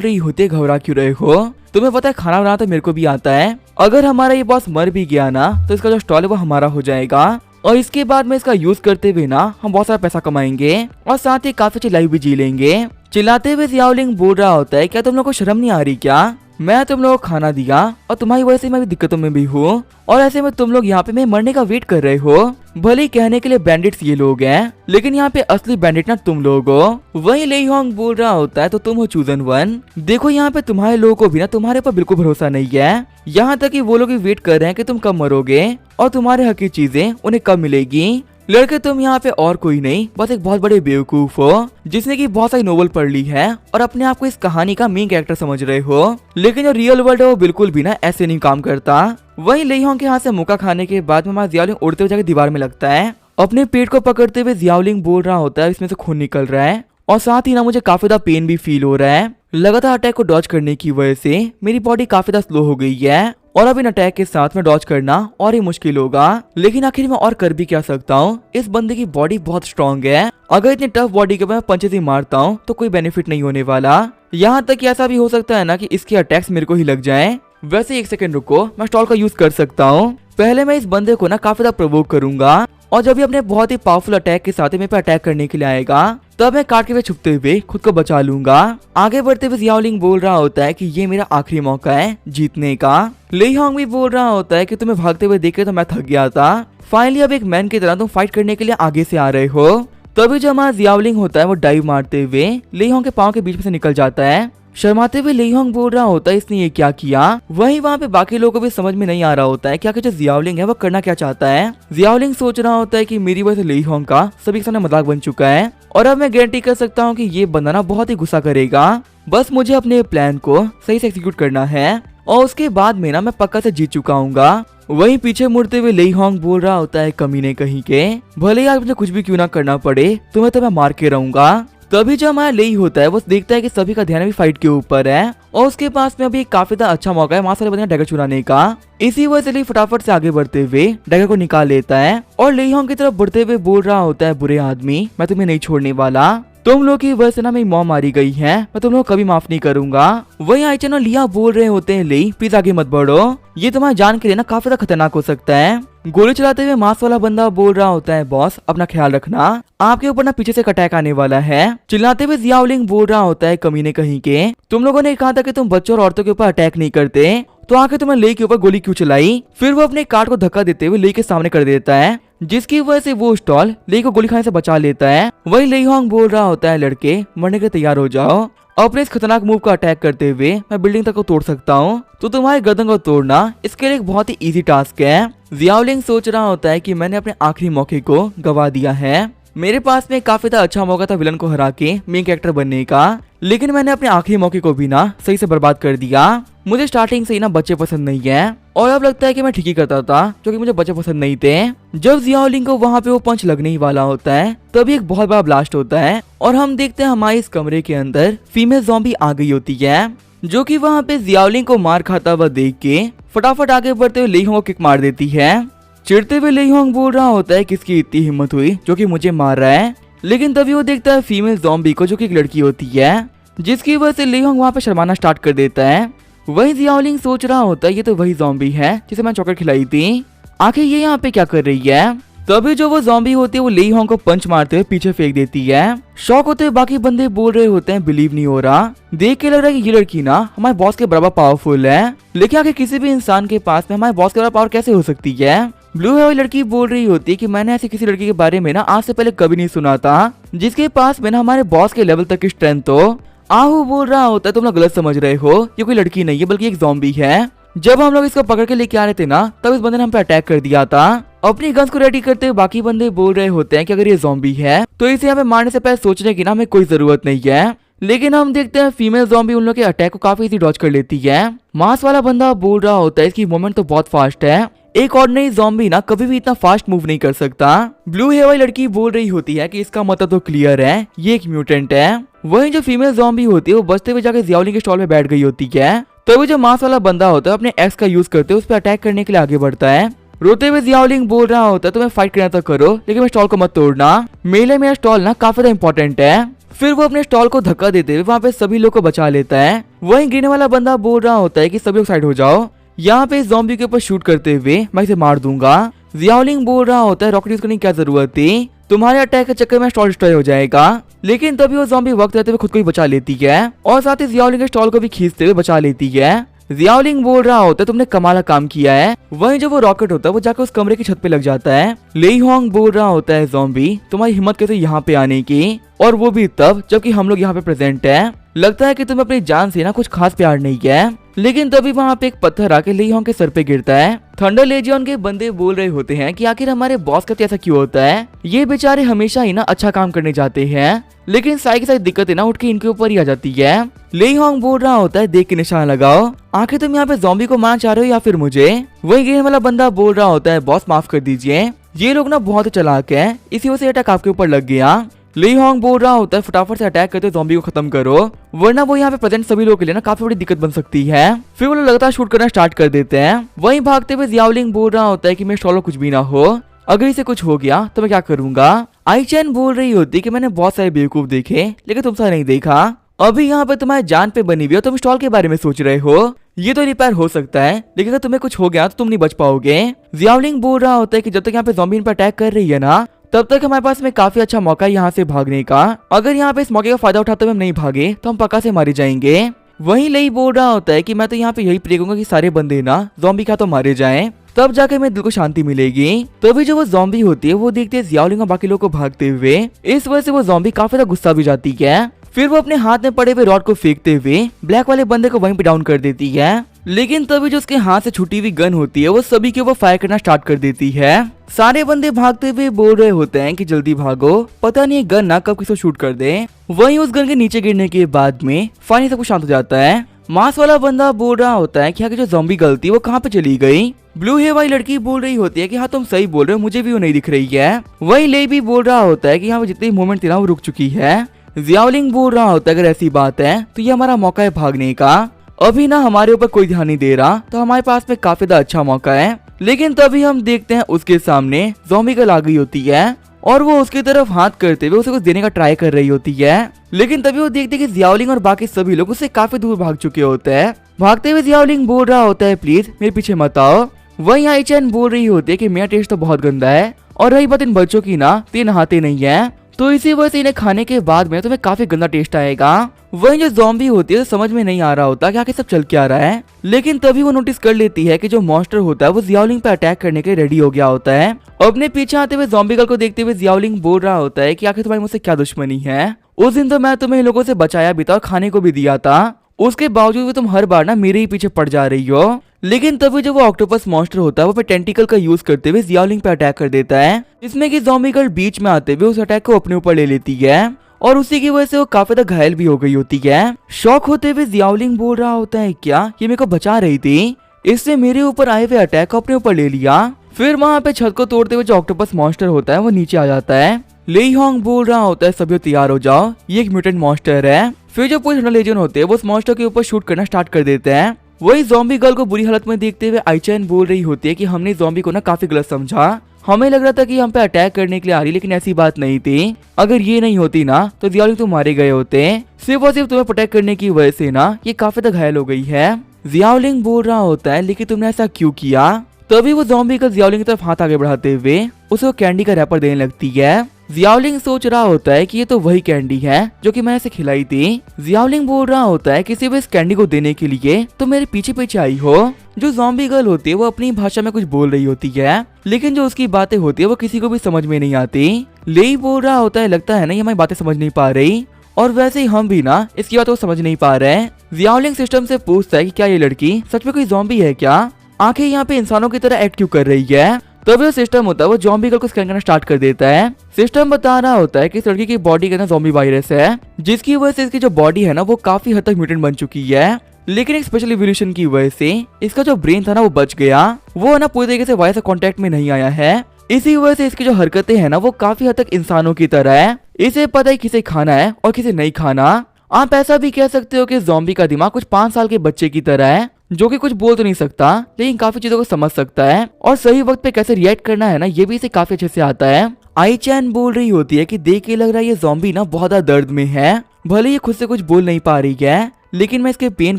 रही होती है घबरा क्यों रहे हो, तुम्हें पता है खाना बनाना तो मेरे को भी आता है, अगर हमारा ये बॉस मर भी गया ना तो इसका जो स्टॉल है वो हमारा हो जाएगा और इसके बाद में इसका यूज करते हुए ना हम बहुत सारा पैसा कमाएंगे और साथ ही काफी अच्छी लाइफ भी जी लेंगे। चिल्लाते हुए जियाओलिंग बोल रहा होता है क्या तुम लोग को शर्म नहीं आ रही क्या, मैं तुम लोगों को खाना दिया और तुम्हारी वजह से मैं भी दिक्कतों में भी हूँ और ऐसे में तुम लोग यहाँ पे मैं मरने का वेट कर रहे हो। भले ही कहने के लिए बैंडिट्स ये लोग हैं, लेकिन यहाँ पे असली बैंडिट ना तुम लोग हो। वही ले होंग बोल रहा होता है तो तुम हो चूजन वन, देखो यहाँ पे तुम्हारे लोगों को भी ना तुम्हारे पर बिल्कुल भरोसा नहीं है, यहाँ तक कि वो लोग भी वेट कर रहे हैं कि तुम कब मरोगे और तुम्हारे हक की चीजें उन्हें कब मिलेगी। लड़के तुम यहाँ पे और कोई नहीं बस एक बहुत बड़े बेवकूफ हो जिसने की बहुत सारी नोवेल पढ़ ली है और अपने आप को इस कहानी का मेन कैरेक्टर समझ रहे हो, लेकिन जो रियल वर्ल्ड है वो बिल्कुल भी ना ऐसे नहीं काम करता। वही लेहोंग के हाथ से मुक्का खाने के बाद में हमारा जियाओलिंग उड़ते हुए जाकर दीवार में लगता है, अपने पेट को पकड़ते हुए जियाओलिंग बोल रहा होता है इसमें से खून निकल रहा है और साथ ही ना मुझे काफी ज्यादा पेन भी फील हो रहा है। लगातार अटैक को डॉज करने की वजह से मेरी बॉडी काफी ज्यादा स्लो हो गई है और अब इन अटैक के साथ में डॉज करना और ही मुश्किल होगा, लेकिन आखिर मैं और कर भी क्या सकता हूँ। इस बंदे की बॉडी बहुत स्ट्रांग है, अगर इतनी टफ बॉडी के मैं पंचेस ही मारता हूँ तो कोई बेनिफिट नहीं होने वाला, यहाँ तक कि ऐसा भी हो सकता है ना कि इसके अटैक्स मेरे को ही लग जाएं। वैसे एक सेकंड रुको, मैं स्टॉल का यूज कर सकता हूँ। पहले मैं इस बंदे को ना काफी ज्यादा प्रोवोक करूंगा और जब ये अपने बहुत ही पावरफुल अटैक के साथ मेरे पे अटैक करने के लिए आएगा तब मैं काट के हुए छुपते हुए खुद को बचा लूंगा। आगे बढ़ते हुए जियाओलिंग बोल रहा होता है कि ये मेरा आखिरी मौका है जीतने का। ले होंग भी बोल रहा होता है कि तुम्हें भागते हुए देख के तो मैं थक गया था, फाइनली अब एक मैन की तरह तुम फाइट करने के लिए आगे से आ रहे हो। तभी जो हमारा जियाओलिंग होता है वो डाइव मारते हुए ले होंग के पाँव के बीच में से निकल जाता है। शर्माते हुए ले होंग बोल रहा होता है इसने ये क्या किया। वहीं वहाँ पे बाकी लोगों को भी समझ में नहीं आ रहा होता है क्या कि जो जियाओलिंग है वो करना क्या चाहता है। जियाओलिंग सोच रहा होता है कि मेरी वजह से ले होंग का सभी के सामने मजाक बन चुका है और अब मैं गारंटी कर सकता हूँ कि ये बंदा ना बहुत ही गुस्सा करेगा, बस मुझे अपने प्लान को सही से एग्जीक्यूट करना है और उसके बाद में ना मैं पक्का से जीत चुका हूँ। वहीं पीछे मुड़ते हुए ले होंग बोल रहा होता है कमीने कहीं के, भले ही आज मुझे कुछ भी क्यों ना करना पड़े तुम्हें तो मैं मार के रहूंगा। तभी जो हमारा लेई होता है वो देखता है कि सभी का ध्यान अभी फाइट के ऊपर है और उसके पास में अभी काफी अच्छा मौका है वहां सारे बंदे डैगर चुराने का। इसी वजह से लेई फटाफट से आगे बढ़ते हुए डैगर को निकाल लेता है और ले होंग की तरफ बढ़ते हुए बोल रहा होता है बुरे आदमी मैं तुम्हें नहीं छोड़ने वाला, तुम लोग की वजह से ना मेरी मॉम मारी गई है, मैं तुम लोग कभी माफ नहीं करूंगा। वही आइचन और लिया बोल रहे होते हैं ले प्लीज आगे मत बढ़ो, ये तुम्हारी जान के लिए ना काफी ज्यादा खतरनाक हो सकता है। गोली चलाते हुए मास्क वाला बंदा बोल रहा होता है बॉस अपना ख्याल रखना, आपके ऊपर ना पीछे से अटैक आने वाला है। चिल्लाते हुए जियाओलिंग बोल रहा होता है कमीने कहीं के, तुम लोगों ने कहा था कि तुम बच्चों और औरतों के ऊपर अटैक नहीं करते, तो आके तुम्हें ले के ऊपर गोली क्यों चलाई। फिर वो अपने कार्ड को धक्का देते हुए ले के सामने कर देता है जिसकी वजह से वो स्टॉल ले को गोली खाने से बचा लेता है। वही ले होंग बोल रहा होता है लड़के मरने के लिए तैयार हो जाओ, अपने इस खतरनाक मूव का अटैक करते हुए मैं बिल्डिंग तक को तोड़ सकता हूँ, तो तुम्हारे गर्दन को तोड़ना इसके लिए एक बहुत ही इजी टास्क है। जियाओलिंग सोच रहा होता है कि मैंने अपने आखिरी मौके को गवा दिया है, मेरे पास में काफी अच्छा मौका था विलन को हरा के मेन कैरेक्टर बनने का, लेकिन मैंने अपने आखिरी मौके को भी ना सही से बर्बाद कर दिया। मुझे स्टार्टिंग से ही ना बच्चे पसंद नहीं है और अब लगता है कि मैं ठीक ही करता था क्योंकि मुझे बच्चे पसंद नहीं थे। जब जियाओलिंग को वहाँ पे वो पंच लगने ही वाला होता है तभी एक बहुत बड़ा ब्लास्ट होता है और हम देखते हैं हमारे इस कमरे के अंदर फीमेल ज़ॉम्बी आ गई होती है, जो कि वहाँ पे जियाओलिंग को मार खाता हुआ देख के फटाफट आगे बढ़ते हुए ले होंग को किक मार देती है। चिढ़ते हुए ले होंग बोल रहा होता है किसकी इतनी हिम्मत हुई जो कि मुझे मार रहा है, लेकिन तभी वो देखता है फीमेल ज़ॉम्बी को जो कि एक लड़की होती है, जिसकी वजह से ले होंग वहाँ पे शर्माना स्टार्ट कर देता है। वही जियाओलिंग सोच रहा होता है ये तो वही ज़ॉम्बी है जिसे मैं चॉकलेट खिलाई थी, आखिर ये यहाँ पे क्या कर रही है। तभी जो वो ज़ॉम्बी होती है वो ले होंग को पंच मारते हुए पीछे फेंक देती है। शॉक होते हुए बाकी बंदे बोल रहे होते हैं बिलीव नहीं हो रहा, देख के लग रहा है कि ये लड़की ना हमारे बॉस के बराबर पावरफुल है, लेकिन आखिर किसी भी इंसान के पास में हमारे बॉस के बराबर पावर कैसे हो सकती है। ब्लू है वाली लड़की बोल रही होती है कि मैंने ऐसी किसी लड़की के बारे में ना आज से पहले कभी नहीं सुना था जिसके पास में ना हमारे बॉस के लेवल तक की स्ट्रेंथ हो। आहू बोल रहा होता है तुम लोग गलत समझ रहे हो, ये कोई लड़की नहीं है बल्कि एक ज़ॉम्बी है। जब हम लोग इसको पकड़ के लेके आ रहे थे ना, तब इस बंदे ने हम पे अटैक कर दिया था। अपनी गन्स को रेडी करते हुए बाकी बंदे बोल रहे होते हैं कि अगर ये ज़ॉम्बी है तो इसे हमें मारने से पहले सोचने की ना हमें कोई जरूरत नहीं है। लेकिन हम देखते हैं फीमेल ज़ॉम्बी उन लोग के अटैक को काफी इजी डॉज कर लेती है। मास वाला बंदा बोल रहा होता है इसकी मूवमेंट तो बहुत फास्ट है, एक ऑर्डिनरी ज़ॉम्बी ना कभी भी इतना फास्ट मूव नहीं कर सकता। ब्लू हेयर वाली लड़की बोल रही होती है कि इसका मतलब तो क्लियर है, ये एक म्यूटेंट है। वहीं जो फीमेल ज़ॉम्बी होती है वो बचते हुए जाकर जियाओलिंग के स्टॉल में बैठ गई होती है। तभी जो मास वाला बंदा होता है अपने एक्स का यूज करते हुए उस पर अटैक करने के लिए आगे बढ़ता है। रोते हुए जियाओलिंग बोल रहा होता है तुम्हें फाइट करना तो करो, लेकिन मैं स्टॉल को मत तोड़ना, मेले मेरा स्टॉल ना काफी ज्यादा इंपॉर्टेंट है। फिर वो अपने स्टॉल को धक्का देते हुए वहाँ पे सभी लोग को बचा लेता है। वहीं ग्रीन वाला बंदा बोल रहा होता है कि सभी लोग साइड हो जाओ, यहाँ पे इस ज़ॉम्बी के ऊपर शूट करते हुए मैं इसे मार दूंगा। जियाओलिंग बोल रहा होता है रॉकेट यूज करने की क्या जरूरत थी, तुम्हारे अटैक के चक्कर में स्टॉल डिस्ट्रॉय हो जाएगा। लेकिन तभी वो ज़ॉम्बी वक्त रहते हुए खुद को ही बचा लेती है और साथ ही जियाओलिंग के स्टॉल को भी खींचते हुए बचा लेती है। जियाओलिंग बोल रहा होता है तुमने कमाल का काम किया है। वहीं जो वो रॉकेट होता है वो जाकर उस कमरे की छत पे लग जाता है। लेई होंग बोल रहा होता है ज़ॉम्बी तुम्हारी हिम्मत कैसे यहाँ पे आने की, और वो भी तब जबकि हम लोग यहाँ पे प्रेजेंट है। लगता है कि तुम्हें अपनी जान से ना कुछ खास प्यार नहीं है। लेकिन तभी वहाँ पे एक पत्थर आके लेई होंग के सर पे गिरता है। थंडर लेजियन के बंदे बोल रहे होते हैं कि आखिर हमारे बॉस का ऐसा क्यों होता है, ये बेचारे हमेशा ही ना अच्छा काम करने जाते हैं लेकिन सारी की सारी दिक्कतें ना उठ के इनके ऊपर ही आ जाती है। लेई होंग बोल रहा होता है देख के निशान लगाओ, आखिर तुम यहाँ पे ज़ॉम्बी को मारना चाह रहे हो या फिर मुझे। वही ग्रीन वाला बंदा बोल रहा होता है बॉस माफ कर दीजिए, ये लोग ना बहुत चालाक है, इसी वजह से अटैक आपके ऊपर लग गया। लेई होंग बोल रहा होता है फटाफट से अटैक करते ज़ॉम्बी को खत्म करो, वरना वो यहाँ पे प्रेजेंट सभी लोगों के लिए ना काफी बड़ी दिक्कत बन सकती है। फिर वो लोग लगातार शूट करना स्टार्ट कर देते हैं। वहीं भागते हुए जियाओलिंग बोल रहा होता है कि मेरे स्टॉल में कुछ भी ना हो, अगर इसे कुछ हो गया तो मैं क्या करूंगा। आई चैन बोल रही होती कि मैंने बहुत सारे बेवकूफ देखे लेकिन तुमसा नहीं देखा, अभी यहाँ पे तुम्हारी जान पे बनी हुई है, तुम स्टॉल के बारे में सोच रहे हो, ये तो रिपेयर हो सकता है लेकिन अगर तुम्हें कुछ हो गया तो तुम नहीं बच पाओगे। जियाओलिंग बोल रहा होता है कि जब तक यहाँ पे ज़ॉम्बी पे अटैक कर रही है ना तब तक हमारे पास में काफी अच्छा मौका है यहाँ से भागने का, अगर यहाँ पे इस मौके का फायदा उठाते हुए हम नहीं भागे तो हम पक्का से मारे जाएंगे। वहीं लेई बोल रहा होता है कि मैं तो यहाँ पे यही प्रे करूंगा कि सारे बंदे ना ज़ॉम्बी का तो मारे जाएं, तब जाके मेरे दिल को शांति मिलेगी। तभी जो वो ज़ॉम्बी होती है वो देखते है जियाओलिंग और बाकी लोगों को भागते हुए, इस वजह से वो ज़ॉम्बी काफी ज्यादा गुस्सा भी जाती है। फिर वो अपने हाथ में पड़े हुए रॉड को फेंकते हुए ब्लैक वाले बंदे को वहीं पे डाउन कर देती है। लेकिन तभी जो उसके हाथ से छुटी हुई गन होती है वो सभी के ऊपर फायर करना स्टार्ट कर देती है। सारे बंदे भागते हुए बोल रहे होते हैं कि जल्दी भागो, पता नहीं गन ना कब किसी को शूट कर दे। वहीं उस गन के नीचे गिरने के बाद में फाइनली सब कुछ शांत हो जाता है। मास वाला बंदा बोल रहा होता है कि यहाँ की जो ज़ॉम्बी गर्ल थी वो कहाँ पे चली गई। ब्लू हेयर वाली लड़की बोल रही होती है कि हाँ तुम सही बोल रहे हो, मुझे भी वो नहीं दिख रही है। वही ले भी बोल रहा होता है कि यहाँ पे जितनी मूवमेंट थी ना वो रुक चुकी है। जियाओलिंग बोल रहा होता है अगर ऐसी बात है तो ये हमारा मौका है भागने का, अभी ना हमारे ऊपर कोई ध्यान नहीं दे रहा तो हमारे पास में काफी अच्छा मौका है। लेकिन तभी हम देखते हैं उसके सामने ज़ॉम्बी गर्ल आ गई होती है और वो उसकी तरफ हाथ करते हुए उसे कुछ देने का ट्राई कर रही होती है। लेकिन तभी वो देखते हैं कि जियाओलिंग और बाकी सभी लोग उससे काफी दूर भाग चुके होते हैं। भागते हुए जियाओलिंग बोल रहा होता है प्लीज मेरे पीछे मत आओ। वहीं आई चैन बोल रही होती है कि मेरा टेस्ट तो बहुत गंदा है और रही बात इन बच्चों की ना तो ये नहाते नहीं है, तो इसी वजह से इन्हें खाने के बाद में तुम्हें काफी गंदा टेस्ट आएगा। वहीं जो ज़ॉम्बी होती है तो समझ में नहीं आ रहा होता कि आखिर सब चल क्या रहा है। लेकिन तभी वो नोटिस कर लेती है कि जो मॉन्स्टर होता है वो जियाओलिंग पे अटैक करने के लिए रेडी हो गया होता है। अपने पीछे आते हुए ज़ॉम्बी गर्ल को देखते हुए जियाओलिंग बोल रहा होता है कि आखिर तुम्हारी मुझसे क्या दुश्मनी है, उस दिन तो मैं तुम्हें इन लोगों से बचाया भी था और खाने को भी दिया था, उसके बावजूद भी तुम हर बार ना मेरे ही पीछे पड़ जा रही हो। लेकिन तभी जो वो ऑक्टोपस मॉन्स्टर होता है वो टेंटिकल का यूज करते हुए जियाओलिंग पे अटैक कर देता है, जिसमें कि ज़ॉम्बी गर्ल बीच में आते हुए उस अटैक को अपने ऊपर ले लेती है और उसी की वजह से वो काफी ज्यादा घायल भी हो गई होती है। शॉक होते हुए जियाओलिंग बोल रहा होता है क्या ये मेरे को बचा रही थी, इसने मेरे ऊपर आए हुए अटैक को अपने ऊपर ले लिया। फिर वहाँ पे छत को तोड़ते हुए जो ऑक्टोपस मॉन्स्टर होता है वो नीचे आ जाता है। लेई होंग बोल रहा होता है सभी तैयार हो जाओ, ये एक म्यूटेंट मॉन्स्टर है। फिर जो पूरे लेजेंड होते हैं वो उस मॉन्स्टर के ऊपर शूट करना स्टार्ट कर देते हैं। वही ज़ॉम्बी गर्ल को बुरी हालत में देखते हुए आई चैन बोल रही होती है कि हमने ज़ॉम्बी को ना काफी गलत समझा, हमें लग रहा था कि हम पे अटैक करने के लिए आ रही, लेकिन ऐसी बात नहीं थी, अगर ये नहीं होती ना तो जियाओलिंग तो मारे गए होते, सिर्फ और सिर्फ तुम्हें प्रोटेक्ट करने की वजह से ना ये काफी तक घायल हो गई है। जियाओलिंग बोल रहा होता है लेकिन तुमने ऐसा क्यों किया। तभी वो ज़ॉम्बी गर्ल जियाओलिंग की तरफ हाथ आगे बढ़ाते हुए उसे वो कैंडी का रैपर देने लगती है। जियाओलिंग सोच रहा होता है कि ये तो वही कैंडी है जो कि मैंने इसे खिलाई थी। जियाओलिंग बोल रहा होता है किसी भी इस कैंडी को देने के लिए तो मेरे पीछे पीछे आई हो। जो ज़ॉम्बी गर्ल होती है वो अपनी भाषा में कुछ बोल रही होती है, लेकिन जो उसकी बातें होती है वो किसी को भी समझ में नहीं आती। लेई बोल रहा होता है लगता है ना ये हमारी बातें समझ नहीं पा रही, और वैसे ही हम भी ना इसकी बात को समझ नहीं पा रहे हैं। जियाओलिंग सिस्टम से पूछता है कि क्या ये लड़की सच में कोई ज़ॉम्बी है क्या, आखिर यहाँ पे इंसानों की तरह एक्ट क्यों कर रही है। तभी जो सिस्टम होता है वो ज़ॉम्बी गर्ल को स्कैन करना स्टार्ट कर देता है। सिस्टम बता रहा होता है कि इस लड़की की बॉडी के अंदर ज़ॉम्बी वायरस है, जिसकी वजह से इसकी जो बॉडी है ना वो काफी हद तक म्यूटेंट बन चुकी है। लेकिन एक स्पेशल इवोल्यूशन की वजह से इसका जो ब्रेन था ना वो बच गया, वो ना पूरी तरीके से वायरस से कांटेक्ट में नहीं आया है। इसी वजह से इसकी जो हरकतें हैं ना वो काफी हद तक इंसानों की तरह है। इसे पता है किसे खाना है और किसे नहीं खाना। आप ऐसा भी कह सकते हो कि ज़ॉम्बी का दिमाग कुछ 5 साल के बच्चे की तरह है, जो कि कुछ बोल तो नहीं सकता लेकिन काफी चीजों को समझ सकता है और सही वक्त पे कैसे रिएक्ट करना है ना ये भी इसे काफी अच्छे से आता है। आई चैन बोल रही होती है कि देख के लग रहा है ये ज़ॉम्बी ना बहुत ज्यादा दर्द में है, भले ये खुद से कुछ बोल नहीं पा रही है लेकिन मैं इसके पेन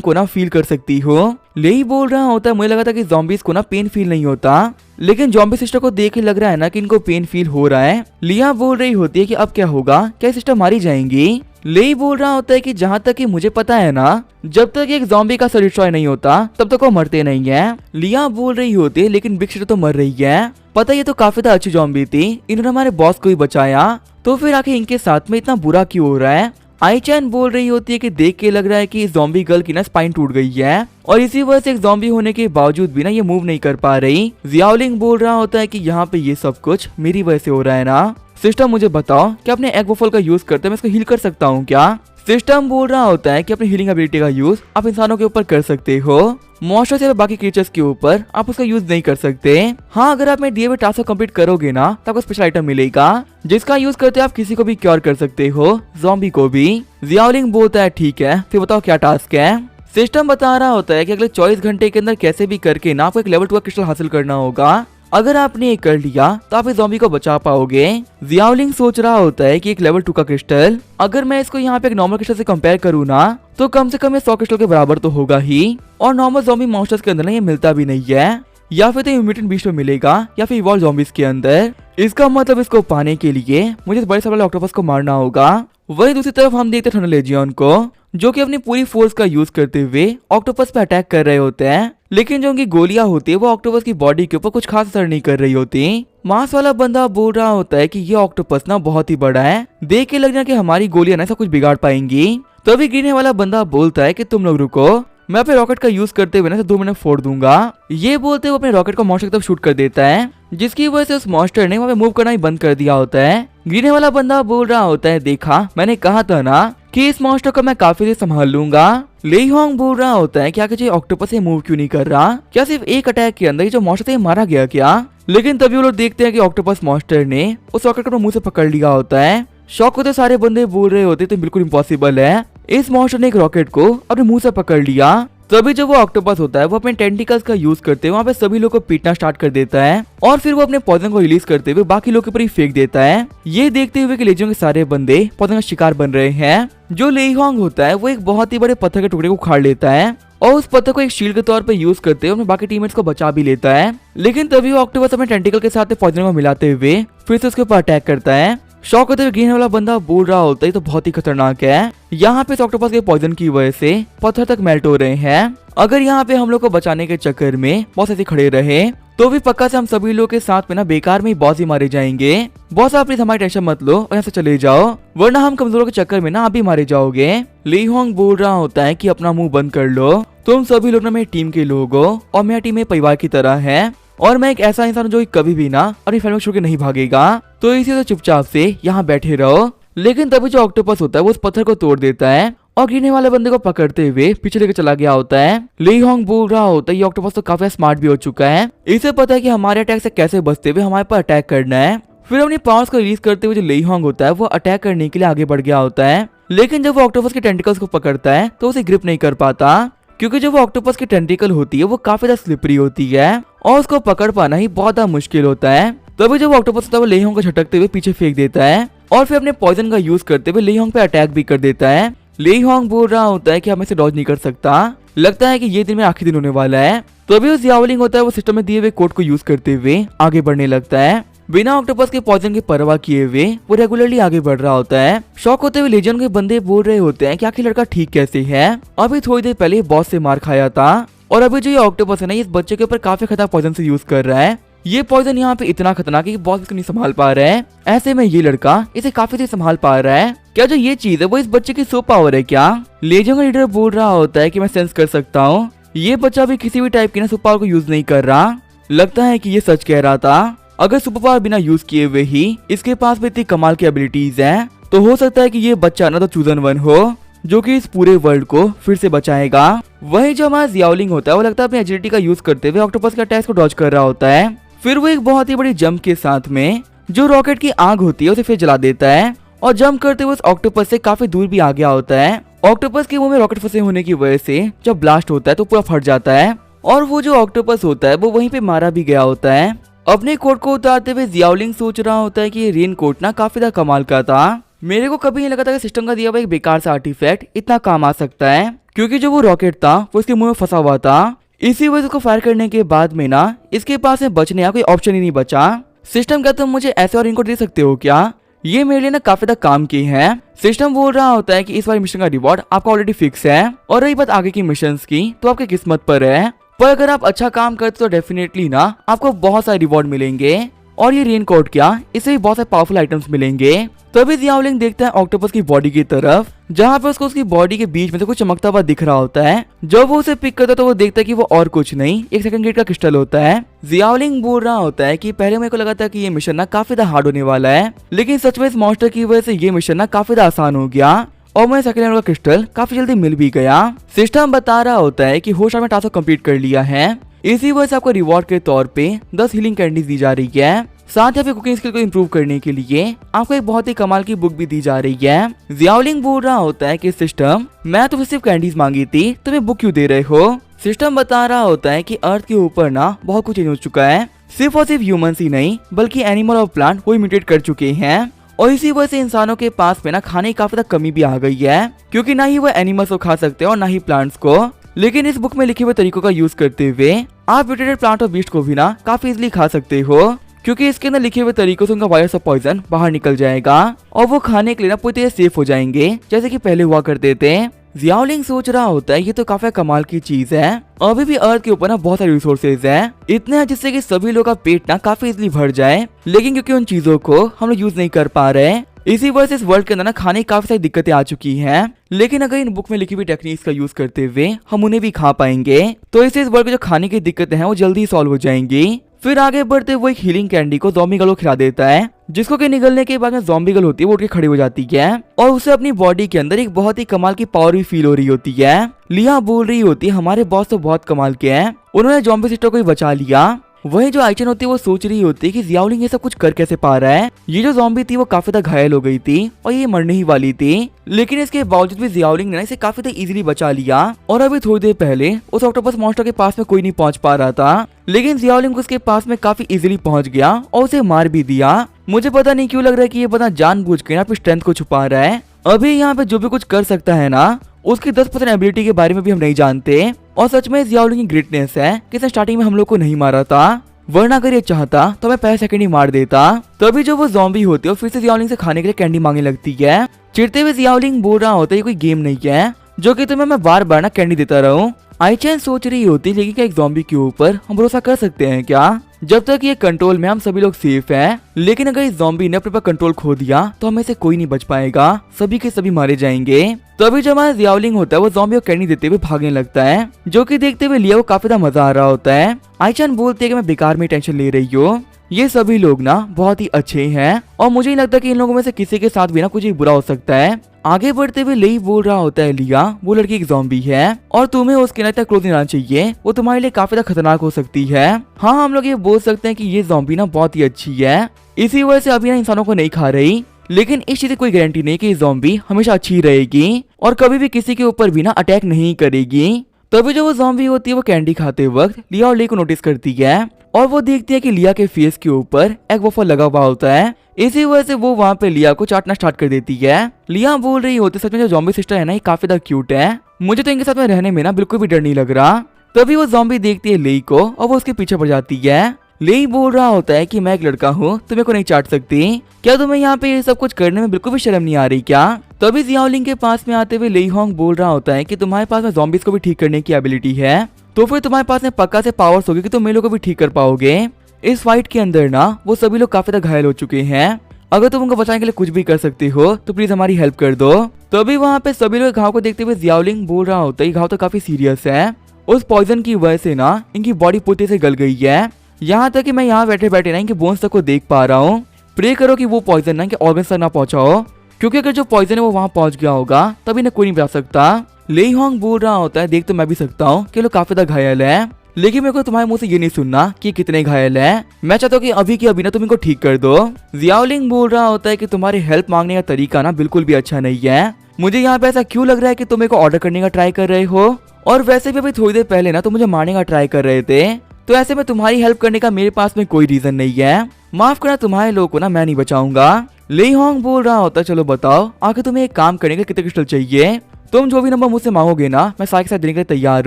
को ना फील कर सकती हूँ। लेही बोल रहा होता है मुझे लगा था कि ज़ॉम्बीज को ना पेन फील नहीं होता, लेकिन ज़ॉम्बी सिस्टर को देख के लग रहा है ना कि इनको पेन फील हो रहा है। लिया बोल रही होती है कि अब क्या होगा, क्या सिस्टर मारी जाएंगी। लेही बोल रहा होता है कि जहाँ तक कि मुझे पता है ना, जब तक एक ज़ॉम्बी का सेल डिस्ट्रॉय नहीं होता तब तक वो मरते नहीं है। लिया बोल रही होती है लेकिन बिग सिस्टर तो मर रही है, पता ये तो काफी ज्यादा अच्छी ज़ॉम्बी थी, इन्होंने हमारे बॉस को ही बचाया, तो फिर आखिर इनके साथ में इतना बुरा क्यों हो रहा है। आई चैन बोल रही होती है कि देख के लग रहा है कि ज़ॉम्बी गर्ल की ना स्पाइन टूट गई है और इसी वजह से एक ज़ॉम्बी होने के बावजूद भी ना ये मूव नहीं कर पा रही। जियाओलिंग बोल रहा होता है कि यहाँ पे ये सब कुछ मेरी वजह से हो रहा है ना। सिस्टम मुझे बताओ कि अपने एग वफल का यूज करते मैं इसको हील कर सकता हूँ क्या। सिस्टम बोल रहा होता है कि अपनी हीलिंग एबिलिटी का यूज आप इंसानों के ऊपर कर सकते हो, मॉन्स्टर्स या बाकी क्रिएचर्स के ऊपर आप उसका यूज नहीं कर सकते। हाँ, अगर आप दिए हुए टास्क को कंप्लीट करोगे ना तो आपको स्पेशल आइटम मिलेगा जिसका यूज करते आप किसी को भी क्योर कर सकते हो, ज़ॉम्बी को भी। जियाओलिंग बोलता है ठीक है, फिर बताओ क्या टास्क है। सिस्टम बता रहा होता है कि अगले 24 घंटे के अंदर कैसे भी करके ना आपको एक लेवल 2 का क्रिस्टल हासिल करना होगा, अगर आपने ये कर लिया तो आप इस ज़ॉम्बी को बचा पाओगे। जियाओलिंग सोच रहा होता है कि एक लेवल 2 का क्रिस्टल, अगर मैं इसको यहाँ पे एक नॉर्मल क्रिस्टल से कंपेयर करूँ ना तो कम से कम ये 100 क्रिस्टल के बराबर तो होगा ही, और नॉर्मल ज़ॉम्बी मॉन्स्टर्स के अंदर ना ये मिलता भी नहीं है, या फिर तो म्यूटेंट बीस्ट में मिलेगा या फिर इवॉल्व ज़ॉम्बीज के अंदर। इसका मतलब इसको पाने के लिए मुझे बड़े से बड़े ऑक्टोपस को मारना होगा। वही दूसरी तरफ हम देखते हैं थंडर लेजियन को, जो कि अपनी पूरी फोर्स का यूज करते हुए ऑक्टोपस पे अटैक कर रहे होते हैं, लेकिन जो उनकी गोलियां होती है वो ऑक्टोपस की बॉडी के ऊपर कुछ खास असर नहीं कर रही होती। मांस वाला बंदा बोल रहा होता है कि ये ऑक्टोपस ना बहुत ही बड़ा है, देख के लग रहा है कि हमारी गोलियां ना ऐसा कुछ बिगाड़ पाएंगी। तभी ग्रीन वाला बंदा बोलता है कि तुम लोग रुको, मैं अपने रॉकेट का यूज करते हुए ना 2 मिनट फोड़ दूंगा। ये बोलते हुए अपने रॉकेट को मॉन्स्टर की तरफ शूट कर देता है, जिसकी वजह से उस मॉन्स्टर ने वहाँ पे मूव करना ही बंद कर दिया होता है। ग्रीन वाला बंदा बोल रहा होता है देखा, मैंने कहा था ना कि इस मॉन्स्टर को मैं काफी देर संभाल लूंगा। लेई होंग बोल रहा होता है कि आखिर ये ऑक्टोपस से मूव क्यों नहीं कर रहा, क्या सिर्फ एक अटैक के अंदर ये जो मॉन्स्टर था मारा गया क्या। लेकिन तभी वो लोग देखते हैं कि ऑक्टोपस मॉन्स्टर ने उस रॉकेट को अपने मुंह से पकड़ लिया होता है। शॉक होते सारे बंदे बोल रहे होते तो बिल्कुल इम्पॉसिबल है, इस मॉन्स्टर ने एक रॉकेट को अपने मुंह से पकड़ लिया। तभी जब वो ऑक्टोपस होता है वो अपने टेंटिकल्स का यूज करते हुए वहाँ पे सभी लोग को पीटना स्टार्ट कर देता है और फिर वो अपने पौधों को रिलीज करते हुए बाकी लोगों के ऊपर ही फेंक देता है। ये देखते हुए कि लेजियन के सारे बंदे पौधों का शिकार बन रहे हैं। जो लेई होंग होता है वो एक बहुत ही बड़े पत्थर के टुकड़े को उखाड़ लेता है और उस पत्थर को एक शील्ड के तौर पर यूज करते हुए अपने बाकी टीममेट्स को बचा भी लेता है। लेकिन तभी वो ऑक्टोपस अपने टेंटिकल के साथ पौधों को मिलाते हुए फिर से उसके ऊपर अटैक करता है। शॉक होते हुए ग्रीन वाला बंदा बोल रहा होता है तो बहुत ही खतरनाक है, यहाँ पे ऑक्टोपस के पॉइजन की वजह से पत्थर तक मेल्ट हो रहे हैं। अगर यहाँ पे हम लोग को बचाने के चक्कर में बॉस ऐसे खड़े रहे तो भी पक्का से हम सभी लोग के साथ में ना बेकार में ही बॉस ही मारे जाएंगे। बॉस आप प्लीज हमारी टेंशन मत लो और यहाँ से चले जाओ, वरना हम कमजोरों के चक्कर में ना आप भी मारे जाओगे। ली होंग बोल रहा होता है कि अपना मुंह बंद कर लो, तुम सभी लोग ना मेरी टीम के लोग हो और मेरी टीम में परिवार की तरह है, और मैं एक ऐसा इंसान हूं जो कभी भी ना अपनी फैमिली छोड़ के नहीं भागेगा, तो इसी तो चुपचाप से यहाँ बैठे रहो। लेकिन तभी जो ऑक्टोपस होता है वो उस पत्थर को तोड़ देता है और गिरने वाले बंदे को पकड़ते हुए पीछे लेकर चला गया होता है। ली होंग बोल रहा होता है ये ऑक्टोपस तो काफी स्मार्ट भी हो चुका है, इसे पता है कि हमारे अटैक से कैसे बचते हुए हमारे पर अटैक करना है। फिर अपनी पावर्स को रिलीज करते हुए जो ली होंग होता है वो अटैक करने के लिए आगे बढ़ गया होता है, लेकिन जब वो ऑक्टोपस के टेंटिकल्स को पकड़ता है तो उसे ग्रिप नहीं कर पाता, क्योंकि जो वो ऑक्टोपस की टेंटिकल होती है वो काफी ज्यादा स्लिपरी होती है और उसको पकड़ पाना ही बहुत ज्यादा मुश्किल होता है। तभी जब वो ऑक्टोपस होता है वो ली होंग को झटकते हुए पीछे फेंक देता है और फिर अपने पॉइजन का यूज करते हुए ली होंग पे अटैक भी कर देता है। ली होंग बोल रहा होता है कि हमें से डॉज नहीं कर सकता, लगता है कि ये दिन में आखिरी दिन होने वाला है। तभी उस जियाओलिंग होता है वो सिस्टम में दिए हुए कोड को यूज करते हुए आगे बढ़ने लगता है, बिना ऑक्टोपस के पॉइजन की परवाह किए हुए वो रेगुलरली आगे बढ़ रहा होता है। शॉक होते हुए लेजियन के बंदे बोल रहे होते हैं कि आखिर लड़का ठीक कैसे है, अभी थोड़ी देर पहले बॉस से मार खाया था और अभी जो ये ऑक्टोपस है ना इस बच्चे के ऊपर काफी खतरनाक पॉइजन से यूज कर रहा है ये पॉइजन यहाँ पे इतना खतरनाक है कि बॉस इसको नहीं संभाल पा रहा है। ऐसे में ये लड़का इसे काफी देर संभाल पा रहा है। क्या जो ये चीज है वो इस बच्चे की सुपर पावर है क्या? लेजियो का लीडर बोल रहा होता है कि मैं सेंस कर सकता हूँ ये बच्चा भी किसी भी टाइप की ना सुपर पावर को यूज नहीं कर रहा। लगता है कि ये सच कह रहा था। अगर सुपर पावर बिना यूज किए हुए ही इसके पास भी इतनी कमाल की एबिलिटीज हैं, तो हो सकता है कि ये बच्चा ना तो चूजन वन हो जो कि इस पूरे वर्ल्ड को फिर से बचाएगा। वही जो हमारा जियाओलिंग होता है वो लगता है अपनी एजिलिटी का यूज करते हुए ऑक्टोपस के अटैक को डॉज कर रहा होता है। फिर वो एक बहुत ही बड़ी जंप के साथ में जो रॉकेट की आग होती है उसे फिर जला देता है और जंप करते हुए उस ऑक्टोपस से काफी दूर भी आ गया होता है। ऑक्टोपस के मुंह में रॉकेट फंसे होने की वजह से जब ब्लास्ट होता है तो पूरा फट जाता है और वो जो ऑक्टोपस होता है वो वहीं पे मारा भी गया होता है। अपने कोट को उतारते हुए जियाओलिंग सोच रहा होता है कि ये रेन कोट ना काफी ज्यादा कमाल का था। मेरे को कभी नहीं लगा था कि सिस्टम का दिया हुआ एक बेकार सा आर्टिफैक्ट इतना काम आ सकता है, क्योंकि जो वो रॉकेट था वो इसके मुंह में फंसा हुआ था। इसी वजह से उसको फायर करने के बाद में ना इसके पास में बचने का कोई ऑप्शन ही नहीं बचा। सिस्टम क्या तुम मुझे ऐसे और रेनकोट दे सकते हो क्या? ये मेरे लिए ना काफी ज्यादा काम की है। सिस्टम बोल रहा होता है कि इस बार मिशन का रिवॉर्ड आपका ऑलरेडी फिक्स है और रही बात आगे की मिशंस की तो आपकी किस्मत पर है, पर अगर आप अच्छा काम करते तो डेफिनेटली ना आपको बहुत सारे रिवॉर्ड मिलेंगे और ये रेनकोट क्या इससे भी बहुत सारे पावरफुल आइटम्स मिलेंगे। तभी जियाओलिंग देखता है ऑक्टोपस की बॉडी की तरफ जहाँ पे उसको उसकी बॉडी के बीच में से कुछ चमकता हुआ दिख रहा होता है। जब वो उसे पिक करता है तो वो देखता है कि वो और कुछ नहीं एक सेकंड ग्रेड का क्रिस्टल होता है। जियाओलिंग बोल रहा होता है कि पहले मेरे को लगा था कि ये मिशन ना काफी ज्यादा हार्ड होने वाला है, लेकिन सच में इस मॉन्स्टर की वजह से ये मिशन ना काफी ज्यादा आसान हो गया और मैं सेकंड लेवल का क्रिस्टल काफी जल्दी मिल भी गया। सिस्टम बता रहा होता है कि होश में टास्क कंप्लीट कर लिया है, इसी वजह से आपको रिवॉर्ड के तौर पे 10 हीलिंग कैंडीज दी जा रही है। साथ ही कुकिंग स्किल को इम्प्रूव करने के लिए आपको एक बहुत ही कमाल की बुक भी दी जा रही है। जियाओलिंग बोल रहा होता है कि सिस्टम मैं तो सिर्फ कैंडीज मांगी थी, तुम्हें बुक क्यों दे रहे हो? सिस्टम बता रहा होता है कि अर्थ के ऊपर ना बहुत कुछ चेंज हो चुका है, सिर्फ और सिर्फ ह्यूमंस ही नहीं बल्कि एनिमल और प्लांट वो म्यूटेट कर चुके हैं और इसी वजह से इंसानों के पास में ना खाने की काफी ज्यादा कमी भी आ गई है, क्योंकि ना ही वो एनिमल्स को खा सकते हैं और ना ही प्लांट्स को। लेकिन इस बुक में लिखे हुए तरीकों का यूज करते हुए आप म्यूटेटेड प्लांट और बीस्ट को भी ना काफी इजीली खा सकते हो, क्योंकि इसके अंदर लिखे हुए तरीकों से उनका वायरस ऑफ पॉइजन बाहर निकल जाएगा और वो खाने के लिए ना पूरी तरह सेफ हो जाएंगे जैसे कि पहले हुआ करते थे। जियाओलिंग सोच रहा होता है ये तो काफी कमाल की चीज है। अभी भी अर्थ के ऊपर ना बहुत सारे रिसोर्सेज हैं, इतने हैं जिससे कि सभी लोगों का पेट ना काफी इजीली भर जाए, लेकिन क्योंकि उन चीजों को हम लोग यूज नहीं कर पा रहे इसी वजह से इस वर्ल्ड के अंदर ना खाने की काफी सारी दिक्कतें आ चुकी हैं। लेकिन अगर इन बुक में लिखी हुई टेक्निक्स का यूज करते हुए हम उन्हें भी खा पाएंगे तो इससे इस वर्ल्ड की जो खाने की दिक्कतें हैं वो जल्दी सॉल्व हो जाएंगी। फिर आगे बढ़ते वो एक हीलिंग कैंडी को ज़ॉम्बी गर्ल को खिला देता है, जिसको कि निगलने के बाद में ज़ॉम्बी गर्ल होती है वो उठ के खड़ी हो जाती है और उसे अपनी बॉडी के अंदर एक बहुत ही कमाल की पावर भी फील हो रही होती है। लिया बोल रही होती है हमारे बॉस तो बहुत कमाल के हैं, उन्होंने ज़ॉम्बी सिस्टर को ही बचा लिया। वही जो आइचन होती है वो सोच रही होती है कि जियाओलिंग ये सब कुछ कर कैसे पा रहा है। ये जो ज़ॉम्बी थी वो काफी ज्यादा घायल हो गई थी और ये मरने ही वाली थी, लेकिन इसके बावजूद भी जियाओलिंग ने इसे काफी ज्यादा इजीली बचा लिया और अभी थोड़ी देर पहले उस ऑक्टोपस मॉन्स्टर के पास में कोई नहीं पहुंच पा रहा था, लेकिन जियाओलिंग उसके पास में काफी इजीली पहुंच गया और उसे मार भी दिया। मुझे पता नहीं क्यों लग रहा है कि ये बंदा जानबूझ के अपनी स्ट्रेंथ को छुपा रहा है। अभी यहाँ पे जो भी कुछ कर सकता है ना उसकी 10% एबिलिटी के बारे में भी हम नहीं जानते और सच में जियाओलिंग की ग्रेटनेस है कि स्टार्टिंग में हम लोग को नहीं मारा था, वरना अगर ये चाहता तो मैं पहले सेकंड ही मार देता। तभी जो वो ज़ॉम्बी होती है फिर से जियाओलिंग से खाने के लिए कैंडी मांगने लगती है। चिढ़ते हुए जियाओलिंग बोल रहा होता है ये कोई गेम नहीं है जो कि तुम्हें मैं बार बार ना कैंडी देता रहूं। आइचैन सोच रही होती लेकिन क्या एक ज़ॉम्बी के ऊपर हम भरोसा कर सकते हैं क्या? जब तक ये कंट्रोल में हम सभी लोग सेफ हैं, लेकिन अगर इस ज़ॉम्बी ने अपने पर कंट्रोल खो दिया तो हमें से कोई नहीं बच पाएगा, सभी के सभी मारे जाएंगे। तभी जब हमारा जियाओलिंग होता है वो ज़ॉम्बी को कैंडी देते हुए भागने लगता है, जो कि देखते हुए लिया को काफी ज्यादा मजा आ रहा होता है। आइचैन बोलती है कि मैं बेकार में टेंशन ले रही हूँ, ये सभी लोग ना बहुत ही अच्छे हैं और मुझे नहीं लगता कि इन लोगों में से किसी के साथ भी ना कुछ ही बुरा हो सकता है। आगे बढ़ते हुए लेई बोल रहा होता है लिया वो लड़की एक ज़ॉम्बी है और तुम्हें उसके ना क्लोज नहीं आना चाहिए, वो तुम्हारे लिए काफी ज्यादा खतरनाक हो सकती है। हाँ हम लोग ये बोल सकते हैं कि ये ज़ॉम्बी ना बहुत ही अच्छी है, इसी वजह से अभी ना इंसानों को नहीं खा रही, लेकिन इस चीज की कोई गारंटी नहीं कि ज़ॉम्बी हमेशा अच्छी रहेगी और कभी भी किसी के ऊपर भी ना अटैक नहीं करेगी। तभी जो वो ज़ॉम्बी होती है वो कैंडी खाते वक्त लिया और लेई को नोटिस करती है और वो देखती है कि लिया के फेस के ऊपर एक वफर लगा हुआ होता है, इसी वजह से वो वहाँ पे लिया को चाटना स्टार्ट कर देती है। लिया बोल रही होती सच में जो ज़ॉम्बी सिस्टर है ना ये काफी ज्यादा क्यूट है, मुझे तो इनके साथ में रहने में ना बिल्कुल भी डर नहीं लग रहा। तभी वो ज़ॉम्बी देखती है लेई को और वो उसके पीछे पड़ जाती है। लेई बोल रहा होता है कि मैं एक लड़का हूँ, तुम्हें को नहीं चाट सकती, क्या तुम्हें यहाँ पे ये सब कुछ करने में बिल्कुल भी शर्म नहीं आ रही क्या? तभी जियाओलिंग के पास में आते हुए लेई होंग बोल रहा होता है कि तुम्हारे पास में ज़ॉम्बीज को भी ठीक करने की एबिलिटी है, तो फिर तुम्हारे पास में पक्का से पावर्स होगी कि तुम मेलों को भी ठीक कर पाओगे। इस फाइट के अंदर ना वो सभी लोग काफी ज्यादा घायल हो चुके हैं। अगर तुम उनको बचाने के लिए कुछ भी कर सकते हो तो प्लीज हमारी हेल्प कर दो। तभी वहाँ पे सभी लोग घाव को देखते हुए जियाओलिंग बोल रहा होता है घाव तो काफी सीरियस है, उस पॉइजन की वजह से ना इनकी बॉडी पूरी से गल गई है। यहाँ तक कि मैं यहाँ बैठे बैठे ना इनके बोन्स तक को देख पा रहा हूँ। प्रे करो कि वो पॉइजन ना इनके ऑर्गन्स तक ना पहुंचाओ, क्योंकि अगर जो पॉइजन है वो वहाँ पहुंच गया होगा तभी इन्हें कोई नहीं बचा सकता। लेई होंग बोल रहा होता है देख तो मैं भी सकता हूँ कि लोग काफी ज्यादा घायल है, लेकिन मेरे को तुम्हारे मुंह से ये नहीं सुनना कि कितने घायल है। मैं चाहता हूँ कि अभी की अभी ना तुम इनको ठीक कर दो। जियाओलिंग बोल रहा होता है कि तुम्हारी हेल्प मांगने का तरीका ना बिल्कुल भी अच्छा नहीं है। मुझे यहाँ पे ऐसा क्यों लग रहा है कि तुम मेरे को ऑर्डर करने का ट्राई कर रहे हो, और वैसे भी अभी थोड़ी देर पहले ना तुम मुझे मारने का ट्राई कर रहे थे। तो ऐसे में तुम्हारी हेल्प करने का मेरे पास में कोई रीजन नहीं है। माफ करना, तुम्हारे लोगों को ना मैं नहीं बचाऊंगा। लेई होंग बोल रहा होता है चलो बताओ आखिर तुम्हें एक काम करने के कितने क्रिस्टल चाहिए। तुम जो भी नंबर मुझसे मांगोगे ना मैं सारे के साथ देने के लिए तैयार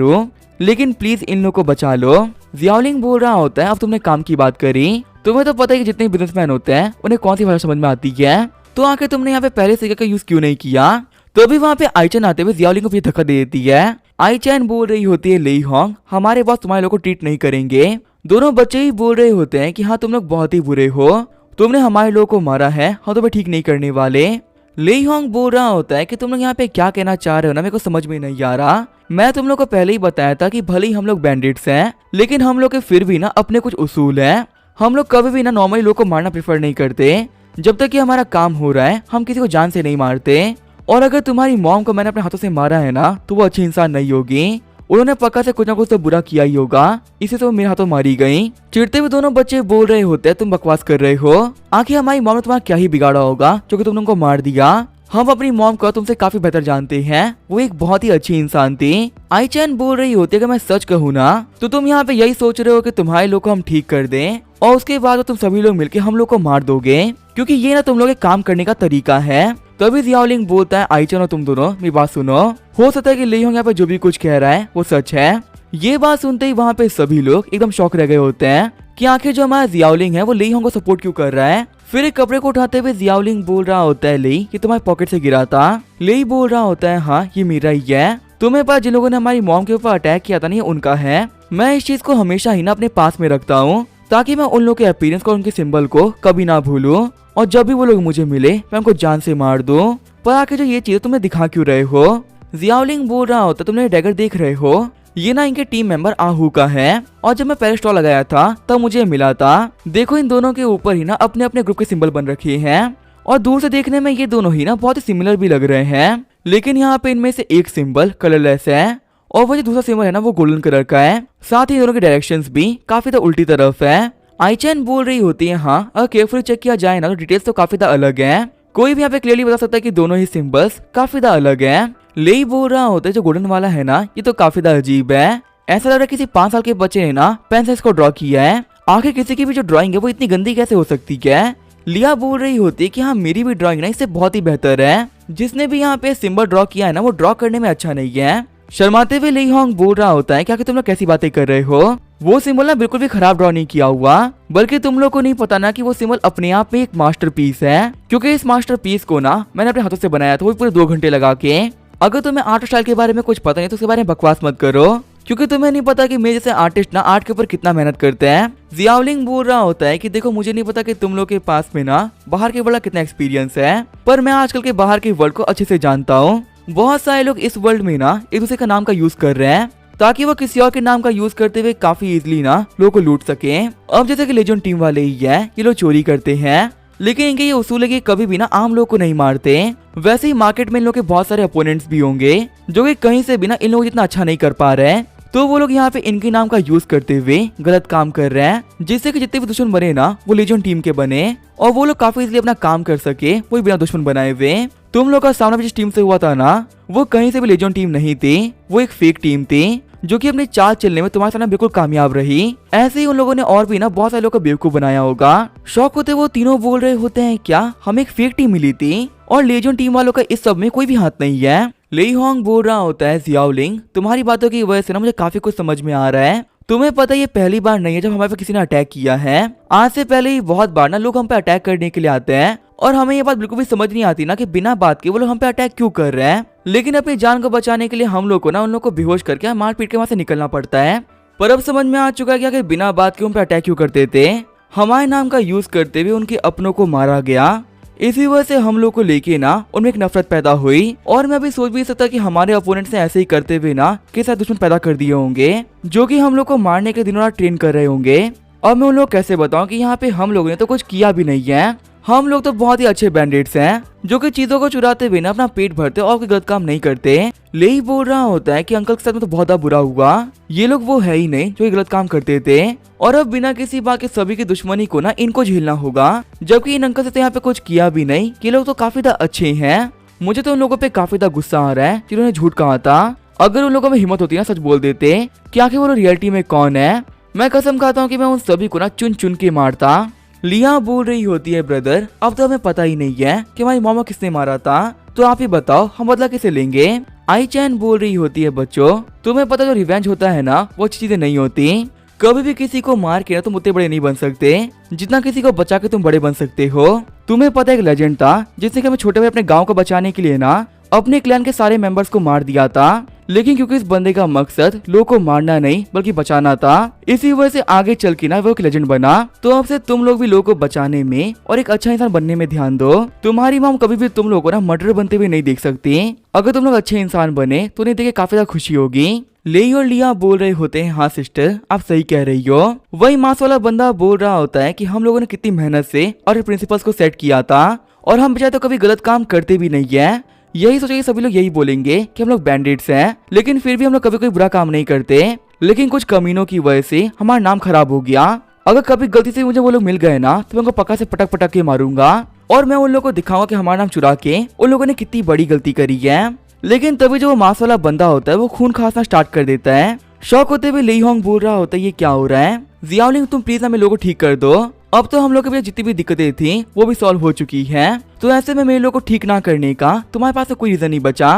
हूँ, लेकिन प्लीज इन लोगों को बचा लो। जियाओलिंग बोल रहा होता है अब तुमने काम की बात करी, तुम्हें तो पता है कि जितने बिजनेसमैन होते हैं उन्हें कौन सी भाषा समझ में आती है, तो आखिर तुमने यहाँ पे पहले से का यूज क्यों नहीं किया। तो अभी वहाँ पे आईचैन आते हुए जियाओलिंग को भी धक्का दे देती है। आईचैन बोल रही होती है लेई होंग हमारे बॉस तुम्हारे लोग को ट्रीट नहीं करेंगे। दोनों बच्चे ही बोल रहे होते हैं कि हाँ तुम लोग बहुत ही बुरे हो, तुमने हमारे लोगों को मारा है, हाँ तुम्हें ठीक नहीं करने वाले। लेई होंग बोल रहा होता है कि तुम लोग यहाँ पे क्या कहना चाह रहे हो ना मेरे को समझ में नहीं आ रहा। मैं तुम लोग को पहले ही बताया था कि भले ही हम लोग बैंडिट्स हैं, लेकिन हम लोग के फिर भी ना अपने कुछ उसूल हैं। हम लोग कभी भी ना नॉर्मली लोग को मारना प्रेफर नहीं करते, जब तक कि हमारा काम हो रहा है हम किसी को जान से नहीं मारते। और अगर तुम्हारी मॉम को मैंने अपने हाथों से मारा है ना तो वो अच्छी इंसान नहीं होगी, उन्होंने पक्का से कुछ ना कुछ तो बुरा किया ही होगा, इसी से वो मेरे हाथों मारी गई। चिढ़ते हुए दोनों बच्चे बोल रहे होते हैं तुम बकवास कर रहे हो, आखिर हमारी मॉम ने तुम्हारा क्या ही बिगाड़ा होगा जो कि तुमने उनको मार दिया। हम अपनी मॉम को तुमसे काफी बेहतर जानते हैं, वो एक बहुत ही अच्छी इंसान थी। आईचैन बोल रही होती है कि मैं सच कहूँ ना तो तुम यहाँ पे यही सोच रहे हो कि तुम्हारे लोग को हम ठीक कर दें और उसके बाद तुम सभी लोग मिलकर हम लोग को मार दोगे, क्योंकि ये ना तुम लोग के काम करने का तरीका है। तभी जियाओलिंग बोलता है आईचैन और तुम दोनों मेरी बात सुनो, हो सकता है कि लेई होंग यहाँ पे जो भी कुछ कह रहा है वो सच है। ये बात सुनते ही वहाँ पे सभी लोग एकदम शॉक रह गए होते हैं कि आखिर जो हमारा जियाओलिंग है वो लेई होंग को सपोर्ट क्यों कर रहा है। फिर एक कपड़े को उठाते हुए जियाओलिंग बोल रहा होता है लेई कि तुम्हारे पॉकेट से गिरा था। लेई बोल रहा होता है हाँ ये मेरा ही है, तुम्हें पास जिन लोगों ने हमारी मॉम के ऊपर अटैक किया था ना ये उनका है। मैं इस चीज को हमेशा ही ना अपने पास में रखता हूँ ताकि मैं उन लोगों के अपीयरेंस को उनके सिंबल को कभी ना भूलूं, और जब भी वो लोग मुझे मिले मैं उनको जान से मार दूं। पर आखिर जो ये चीज तुम्हें दिखा क्यों रहे हो। जियाओलिंग बोल रहा होता तुमने डैगर देख रहे हो, ये ना इनके टीम मेंबर आहू का है, और जब मैं पहले स्टॉल लगाया था तब मुझे मिला था। देखो इन दोनों के ऊपर ही ना अपने अपने ग्रुप के सिंबल बन रखे हैं, और दूर से देखने में ये दोनों ही ना बहुत ही सिमिलर भी लग रहे हैं, लेकिन यहाँ पे इनमें से एक सिंबल कलरलेस है और वो जो दूसरा सिंबल है ना वो गोल्डन कलर का है। साथ ही दोनों के डायरेक्शंस भी काफी ज्यादा उल्टी तरफ है। आईचैन बोल रही होती है हाँ अगर केयरफुली चेक किया जाए ना तो डिटेल्स तो काफी ज्यादा अलग है, कोई भी यहाँ पे क्लियरली बता सकता है कि दोनों ही सिंबल्स काफी ज्यादा अलग है। लेई बोल रहा होता है जो गोल्डन वाला है ना ये तो काफी ज्यादा अजीब है, ऐसा लग रहा है किसी 5 साल के बच्चे ने ना पेन से इसको ड्रॉ किया है। आखिर किसी की भी जो ड्राइंग है वो इतनी गंदी कैसे हो सकती है। लिया बोल रही होती है कि हाँ मेरी भी ड्राइंग ना इससे बहुत ही बेहतर है, जिसने भी यहाँ पे सिंबल ड्रॉ किया है ना वो ड्रॉ करने में अच्छा नहीं है। शर्माते हुए लेई होंग बोल रहा होता है क्या कि तुम लोग कैसी बातें कर रहे हो, वो सिंबल ना बिल्कुल भी खराब ड्रॉ नहीं किया हुआ, बल्कि तुम लोग को नहीं पता ना कि वो सिंबल अपने आप में एक मास्टरपीस है, क्योंकि इस मास्टरपीस को ना मैंने अपने हाथों से बनाया था वो पूरे 2 घंटे लगा के। अगर तुम्हें आर्ट स्टाइल के बारे में कुछ पता नहीं तो उसके बारे में बकवास मत करो, क्योंकि तुम्हें नहीं पता कि मेरे जैसे आर्टिस्ट ना आर्ट के ऊपर कितना मेहनत करते हैं। जियाओलिंग बोल रहा होता है कि देखो मुझे नहीं पता कि तुम लोग के पास में ना बाहर के वर्ल्ड का कितना एक्सपीरियंस है, पर मैं आजकल के बाहर के वर्ल्ड को अच्छे से जानता हूँ। बहुत सारे लोग इस वर्ल्ड में ना एक दूसरे का नाम का यूज कर रहे हैं ताकि वो किसी और के नाम का यूज करते हुए काफी इजीली ना लोगों को लूट सके। अब जैसे कि लेजेंड टीम वाले ही है ये लोग चोरी करते हैं, लेकिन इनके ये उसूल है कि कभी भी ना आम लोग को नहीं मारते। वैसे ही मार्केट में इन लोग के बहुत सारे अपोनेंट्स भी होंगे जो कि कहीं से भी ना इन लोगों जितना अच्छा नहीं कर पा रहे हैं, तो वो लोग यहाँ पे इनके नाम का यूज करते हुए गलत काम कर रहे हैं, जिससे कि जितने भी दुश्मन बने ना वो लेजेंड टीम के बने और वो लोग काफी इजीली अपना काम कर सके वो बिना दुश्मन बनाए हुए। तुम लोग का सामना जिस टीम से हुआ था ना वो कहीं से भी लेजेंड टीम नहीं थी, वो एक फेक टीम थी जो कि अपने चाल चलने में तुम्हारे सामने बिल्कुल कामयाब रही। ऐसे ही उन लोगों ने और भी ना बहुत सारे लोगों को बेवकूफ बनाया होगा। शौक होते वो तीनों बोल रहे होते हैं क्या हमें एक फेक टीम मिली थी और लेजेंड टीम वालों का इस सब में कोई भी हाथ नहीं है। लेई होंग बोल रहा होता है जियाओलिंग तुम्हारी बातों की वजह से ना मुझे काफी कुछ समझ में आ रहा है। तुम्हें पता ये पहली बार नहीं है जब हमारे पे किसी ने अटैक किया है, आज से पहले ही बहुत बार ना लोग हम पे अटैक करने के लिए आते हैं और हमें ये बात बिल्कुल भी समझ नहीं आती ना कि बिना बात के वो लोग हम पे अटैक क्यों कर रहे हैं, लेकिन अपनी जान को बचाने के लिए हम लोग को ना उन लोग को बेहोश करके मार पीट के वहाँ से निकलना पड़ता है। पर अब समझ में आ चुका है कि आखिर बिना बात के उन पे अटैक क्यों करते थे। हमारे नाम का यूज करते हुए उनके अपनों को मारा गया। इसी वजह से हम लोग को लेके ना उनमें एक नफरत पैदा हुई। और मैं अभी सोच भी सकता कि हमारे अपोनेंट्स ने ऐसे ही करते हुए ना के साथ दुश्मन पैदा कर दिए होंगे, जो कि हम लोग को मारने के दिनों रात ट्रेन कर रहे होंगे। अब मैं उन लोग कैसे बताऊं कि यहाँ पे हम लोगों ने तो कुछ किया भी नहीं है। हम लोग तो बहुत ही अच्छे बैंडिट्स हैं, जो कि चीजों को चुराते हुए ना अपना पेट भरते और कोई गलत काम नहीं करते। ले ही बोल रहा होता है कि अंकल के साथ में तो बहुत बुरा हुआ, ये लोग वो है ही नहीं जो गलत काम करते थे, और अब बिना किसी बात के सभी की दुश्मनी को ना इनको झेलना होगा। जबकि इन अंकल से तो यहाँ पे कुछ किया भी नहीं, कि लोग तो काफी अच्छे हैं। मुझे तो उन लोगों पे काफी गुस्सा आ रहा है जिन्होंने झूठ कहा था। अगर उन लोगों में हिम्मत होती ना सच बोल देते कि आखिर वो रियलिटी में कौन है। मैं कसम खाता हूँ कि मैं उन सभी को ना चुन चुन के मारता। लिया बोल रही होती है, ब्रदर अब तो हमें पता ही नहीं है कि हमारी मामा किसने मारा था, तो आप ही बताओ हम बदला कैसे लेंगे। आई चैन बोल रही होती है, बच्चों तुम्हें पता जो रिवेंज होता है ना वो अच्छी चीजें नहीं होती। कभी भी किसी को मार के ना तुम उतने बड़े नहीं बन सकते जितना किसी को बचा के तुम बड़े बन सकते हो। तुम्हें पता है एक लेजेंड था जिसने कि हमें छोटे भाई अपने गाँव को बचाने के लिए ना अपने क्लैन के सारे मेंबर्स को मार दिया था, लेकिन क्योंकि इस बंदे का मकसद लोगों को मारना नहीं बल्कि बचाना था, इसी वजह से आगे चल के ना वो एक लेजेंड बना। तो अब से तुम लोग भी लोगों को बचाने में और एक अच्छा इंसान बनने में ध्यान दो। तुम्हारी मॉम कभी भी तुम लोगों को ना मर्डर बनते हुए नहीं देख सकती। अगर तुम लोग अच्छे इंसान बने तो उन्हें देख के काफी खुशी होगी। लेई और लिया बोल रहे होते हैं, हाँ सिस्टर आप सही कह रही हो। वही मास वाला बंदा बोल रहा होता है कि हम लोगों ने कितनी मेहनत से और प्रिंसिपल्स को सेट किया था, और हम बेचारे तो कभी गलत काम करते भी नहीं है। यही सोचे सभी लोग यही बोलेंगे कि हम लोग बैंडिट्स हैं, लेकिन फिर भी हम लोग कभी कोई बुरा काम नहीं करते। लेकिन कुछ कमीनों की वजह से हमारा नाम खराब हो गया। अगर कभी गलती से मुझे वो लोग मिल गए ना तो मैं उनको पक्का से पटक पटक के मारूंगा, और मैं उन लोगों को दिखाऊंगा कि हमारा नाम चुरा के उन लोगों ने कितनी बड़ी गलती करी है। लेकिन तभी जो वो मांस वाला बंदा होता है वो खून खांसना स्टार्ट कर देता है। शौक होते हुए ली होंग बोल रहा होता है, ये क्या हो रहा है जियाओलिंग, तुम प्लीज हमें लोगों को ठीक कर दो। अब तो हम लोग के पास जितनी भी दिक्कतें थी वो भी सॉल्व हो चुकी है, तो ऐसे में मेरे लोग को ठीक ना करने का तुम्हारे पास तो कोई रीजन नहीं बचा।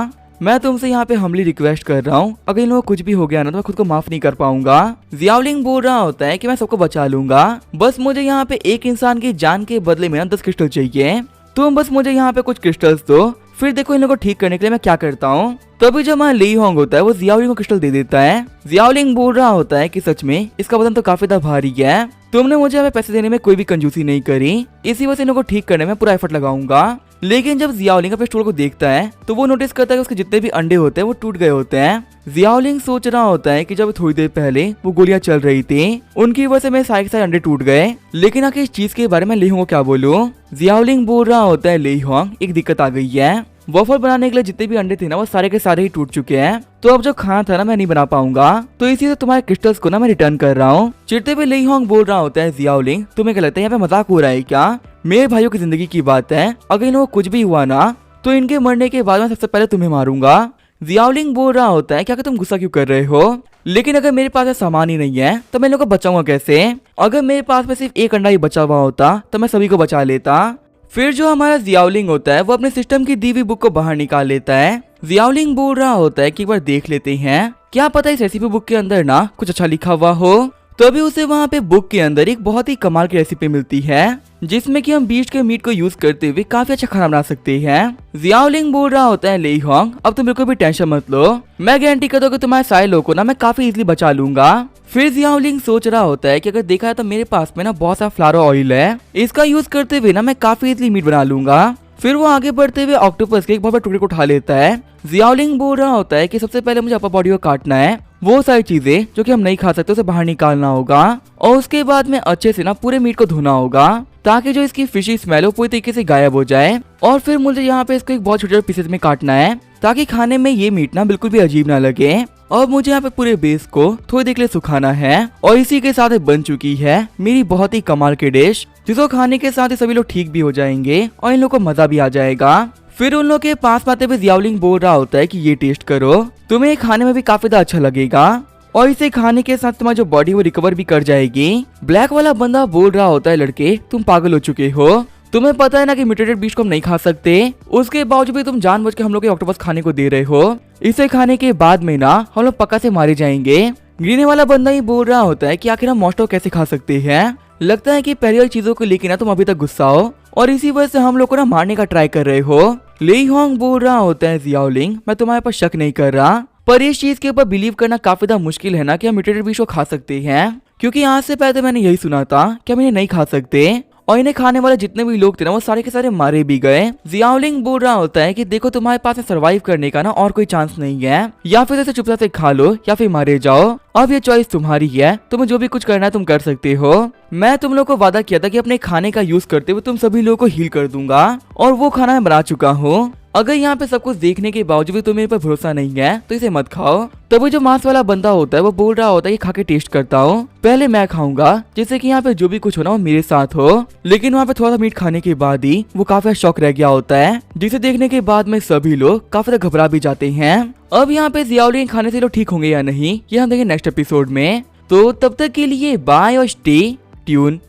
मैं तुमसे यहाँ पे हम्बली रिक्वेस्ट कर रहा हूँ, अगर इन लोगों को कुछ भी हो गया ना तो मैं खुद को माफ नहीं कर पाऊंगा। जियाओलिंग बोल रहा होता है कि मैं सबको बचा लूंगा, बस मुझे यहाँ पे एक इंसान की जान के बदले में ना 10 क्रिस्टल चाहिए। तुम बस मुझे यहाँ पे कुछ क्रिस्टल्स दो, फिर देखो इन लोगों को ठीक करने के लिए मैं क्या करता हूँ। तभी जो हमारा ली होंग होता है वो जियाओलिंग को क्रिस्टल दे देता है। जियाओलिंग बोल रहा होता है कि सच में इसका वजन तो काफी भारी है, तुमने मुझे हमें पैसे देने में कोई भी कंजूसी नहीं करी, इसी वजह से इनको ठीक करने में पूरा एफर्ट लगाऊंगा। लेकिन जब जियाओलिंग अपने स्टूल को देखता है तो वो नोटिस करता है कि उसके जितने भी अंडे होते हैं वो टूट गए होते हैं। जियाओलिंग सोच रहा होता है कि जब थोड़ी देर पहले वो गोलियां चल रही थी उनकी वजह से मेरे सारे के सारे अंडे टूट गए, लेकिन आखिर इस चीज के बारे में ली होंग को क्या बोलूं। जियाओलिंग बोल रहा होता है, ली होंग एक दिक्कत आ गई है, वॉफल बनाने के लिए जितने भी अंडे थे ना वो सारे के सारे ही टूट चुके हैं, तो अब जो खाना था ना मैं नहीं बना पाऊंगा, तो इसी से तुम्हारे क्रिस्टल्स को ना मैं रिटर्न कर रहा हूँ। चिढ़ते हुए ली होंग बोल रहा होता है, जियाओलिंग तुम्हें क्या लगता है यहाँ पे मजाक हो रहा है क्या? मेरे भाइयों की जिंदगी की बात है, अगर इनको कुछ भी हुआ ना तो इनके मरने के बाद मैं सबसे पहले तुम्हें मारूंगा। जियाओलिंग बोल रहा होता है, क्या तुम गुस्सा क्यों कर रहे हो? लेकिन अगर मेरे पास सामान ही नहीं है तो मैं इन लोगों को बचाऊंगा कैसे? अगर मेरे पास में सिर्फ एक अंडा ही बचा हुआ होता तो मैं सभी को बचा लेता। फिर जो हमारा जियाओलिंग होता है वो अपने सिस्टम की दी हुई बुक को बाहर निकाल लेता है। जियाओलिंग बोल रहा होता है कि एक बार देख लेते हैं, क्या पता इस रेसिपी बुक के अंदर ना कुछ अच्छा लिखा हुआ हो। तभी उसे वहाँ पे बुक के अंदर एक बहुत ही कमाल की रेसिपी मिलती है जिसमें कि हम बीस्ट के मीट को यूज करते हुए काफी अच्छा खाना बना सकते हैं। जियाओलिंग बोल रहा होता है, ली होंग अब तुम बिल्कुल भी टेंशन मत लो, मैं गारंटी करता हूँ कि तुम्हारे सारे लोगों को ना मैं काफी इजीली बचा लूंगा। फिर जियाओलिंग सोच रहा होता है कि अगर देखा है तो मेरे पास में ना बहुत सारा फ्लावर ऑयल है, इसका यूज करते हुए ना मैं काफी इजीली मीट बना लूंगा। फिर वो आगे बढ़ते हुए ऑक्टोपस के एक बहुत बड़े टुकड़े को उठा लेता है। जियाओलिंग बोल रहा होता है कि सबसे पहले मुझे अपर बॉडी को काटना है, वो सारी चीजें जो कि हम नहीं खा सकते उसे बाहर निकालना होगा, और उसके बाद में अच्छे से ना पूरे मीट को धोना होगा ताकि जो इसकी फिशी स्मेल हो पूरी तरीके से गायब हो जाए। और फिर मुझे यहाँ पे इसको एक बहुत छोटे पीसेस में काटना है ताकि खाने में ये मीट ना बिल्कुल भी अजीब ना लगे। और मुझे यहाँ पे पूरे बेस को थोड़ी देर के लिए सुखाना है, और इसी के साथ बन चुकी है मेरी बहुत ही कमाल की डिश, जिसको खाने के साथ ही सभी लोग ठीक भी हो जाएंगे और इन लोगों को मजा भी आ जाएगा। फिर उन लोग के पास आते हुए जियाओलिंग बोल रहा होता है कि ये टेस्ट करो, तुम्हें खाने में भी काफी ज्यादा अच्छा लगेगा, और इसे खाने के साथ तुम्हारी जो बॉडी वो रिकवर भी कर जाएगी। ब्लैक वाला बंदा बोल रहा होता है, लड़के तुम पागल हो चुके हो, तुम्हें पता है ना कि म्यूटेटेड बीस्ट को हम नहीं खा सकते, उसके बावजूद भी तुम जानबूझ के हम लोग के ऑक्टोपस खाने को दे रहे हो, इसे खाने के बाद में ना हम लोग पक्का से मारे जाएंगे। ग्रीन वाला बंदा ही बोल रहा होता है कि आखिर हम मॉस्टो कैसे खा सकते हैं, लगता है कि पहली वाली चीजों को लेकर ना तुम अभी तक गुस्सा हो और इसी वजह से हम लोग को ना मारने का ट्राई कर रहे हो। ली होंग बोल रहा होता है, जियाओलिंग मैं तुम्हारे पर शक नहीं कर रहा, पर इस चीज के ऊपर बिलीव करना काफी ज्यादा मुश्किल है ना कि हम म्यूटेटेड फिश को खा सकते हैं, क्योंकि यहाँ से पहले मैंने यही सुना था कि हम इन्हें नहीं खा सकते, और इन्हें खाने वाले जितने भी लोग थे ना वो सारे के सारे मारे भी गए। जियाओलिंग बोल रहा होता है कि देखो तुम्हारे पास सरवाइव करने का ना और कोई चांस नहीं है, या फिर इसे चुपचाप से खा लो या फिर मारे जाओ। अब ये चॉइस तुम्हारी है, तुम्हें जो भी कुछ करना है तुम कर सकते हो। मैं तुम लोग को वादा किया था कि अपने खाने का यूज करते हुए तुम सभी लोगों को हील कर दूंगा, और वो खाना मैं बना चुका हूँ। अगर यहाँ पे सब कुछ देखने के बावजूद भी तुम्हें मेरे पर भरोसा नहीं है तो इसे मत खाओ। तभी जो मांस वाला बंदा होता है वो बोल रहा होता है कि खा के टेस्ट करता हूँ, पहले मैं खाऊंगा जिससे कि यहाँ पे जो भी कुछ होना वो मेरे साथ हो। लेकिन वहाँ पे थोड़ा सा मीट खाने के बाद ही वो काफी शौक रह गया होता है, जिसे देखने के बाद में सभी लोग काफी घबरा भी जाते हैं। अब यहाँ पे जियाओलिंग खाने से लोग ठीक होंगे या नहीं ये हम देखेंगे नेक्स्ट एपिसोड में। तो तब तक के लिए बाय और स्टे ट्यून।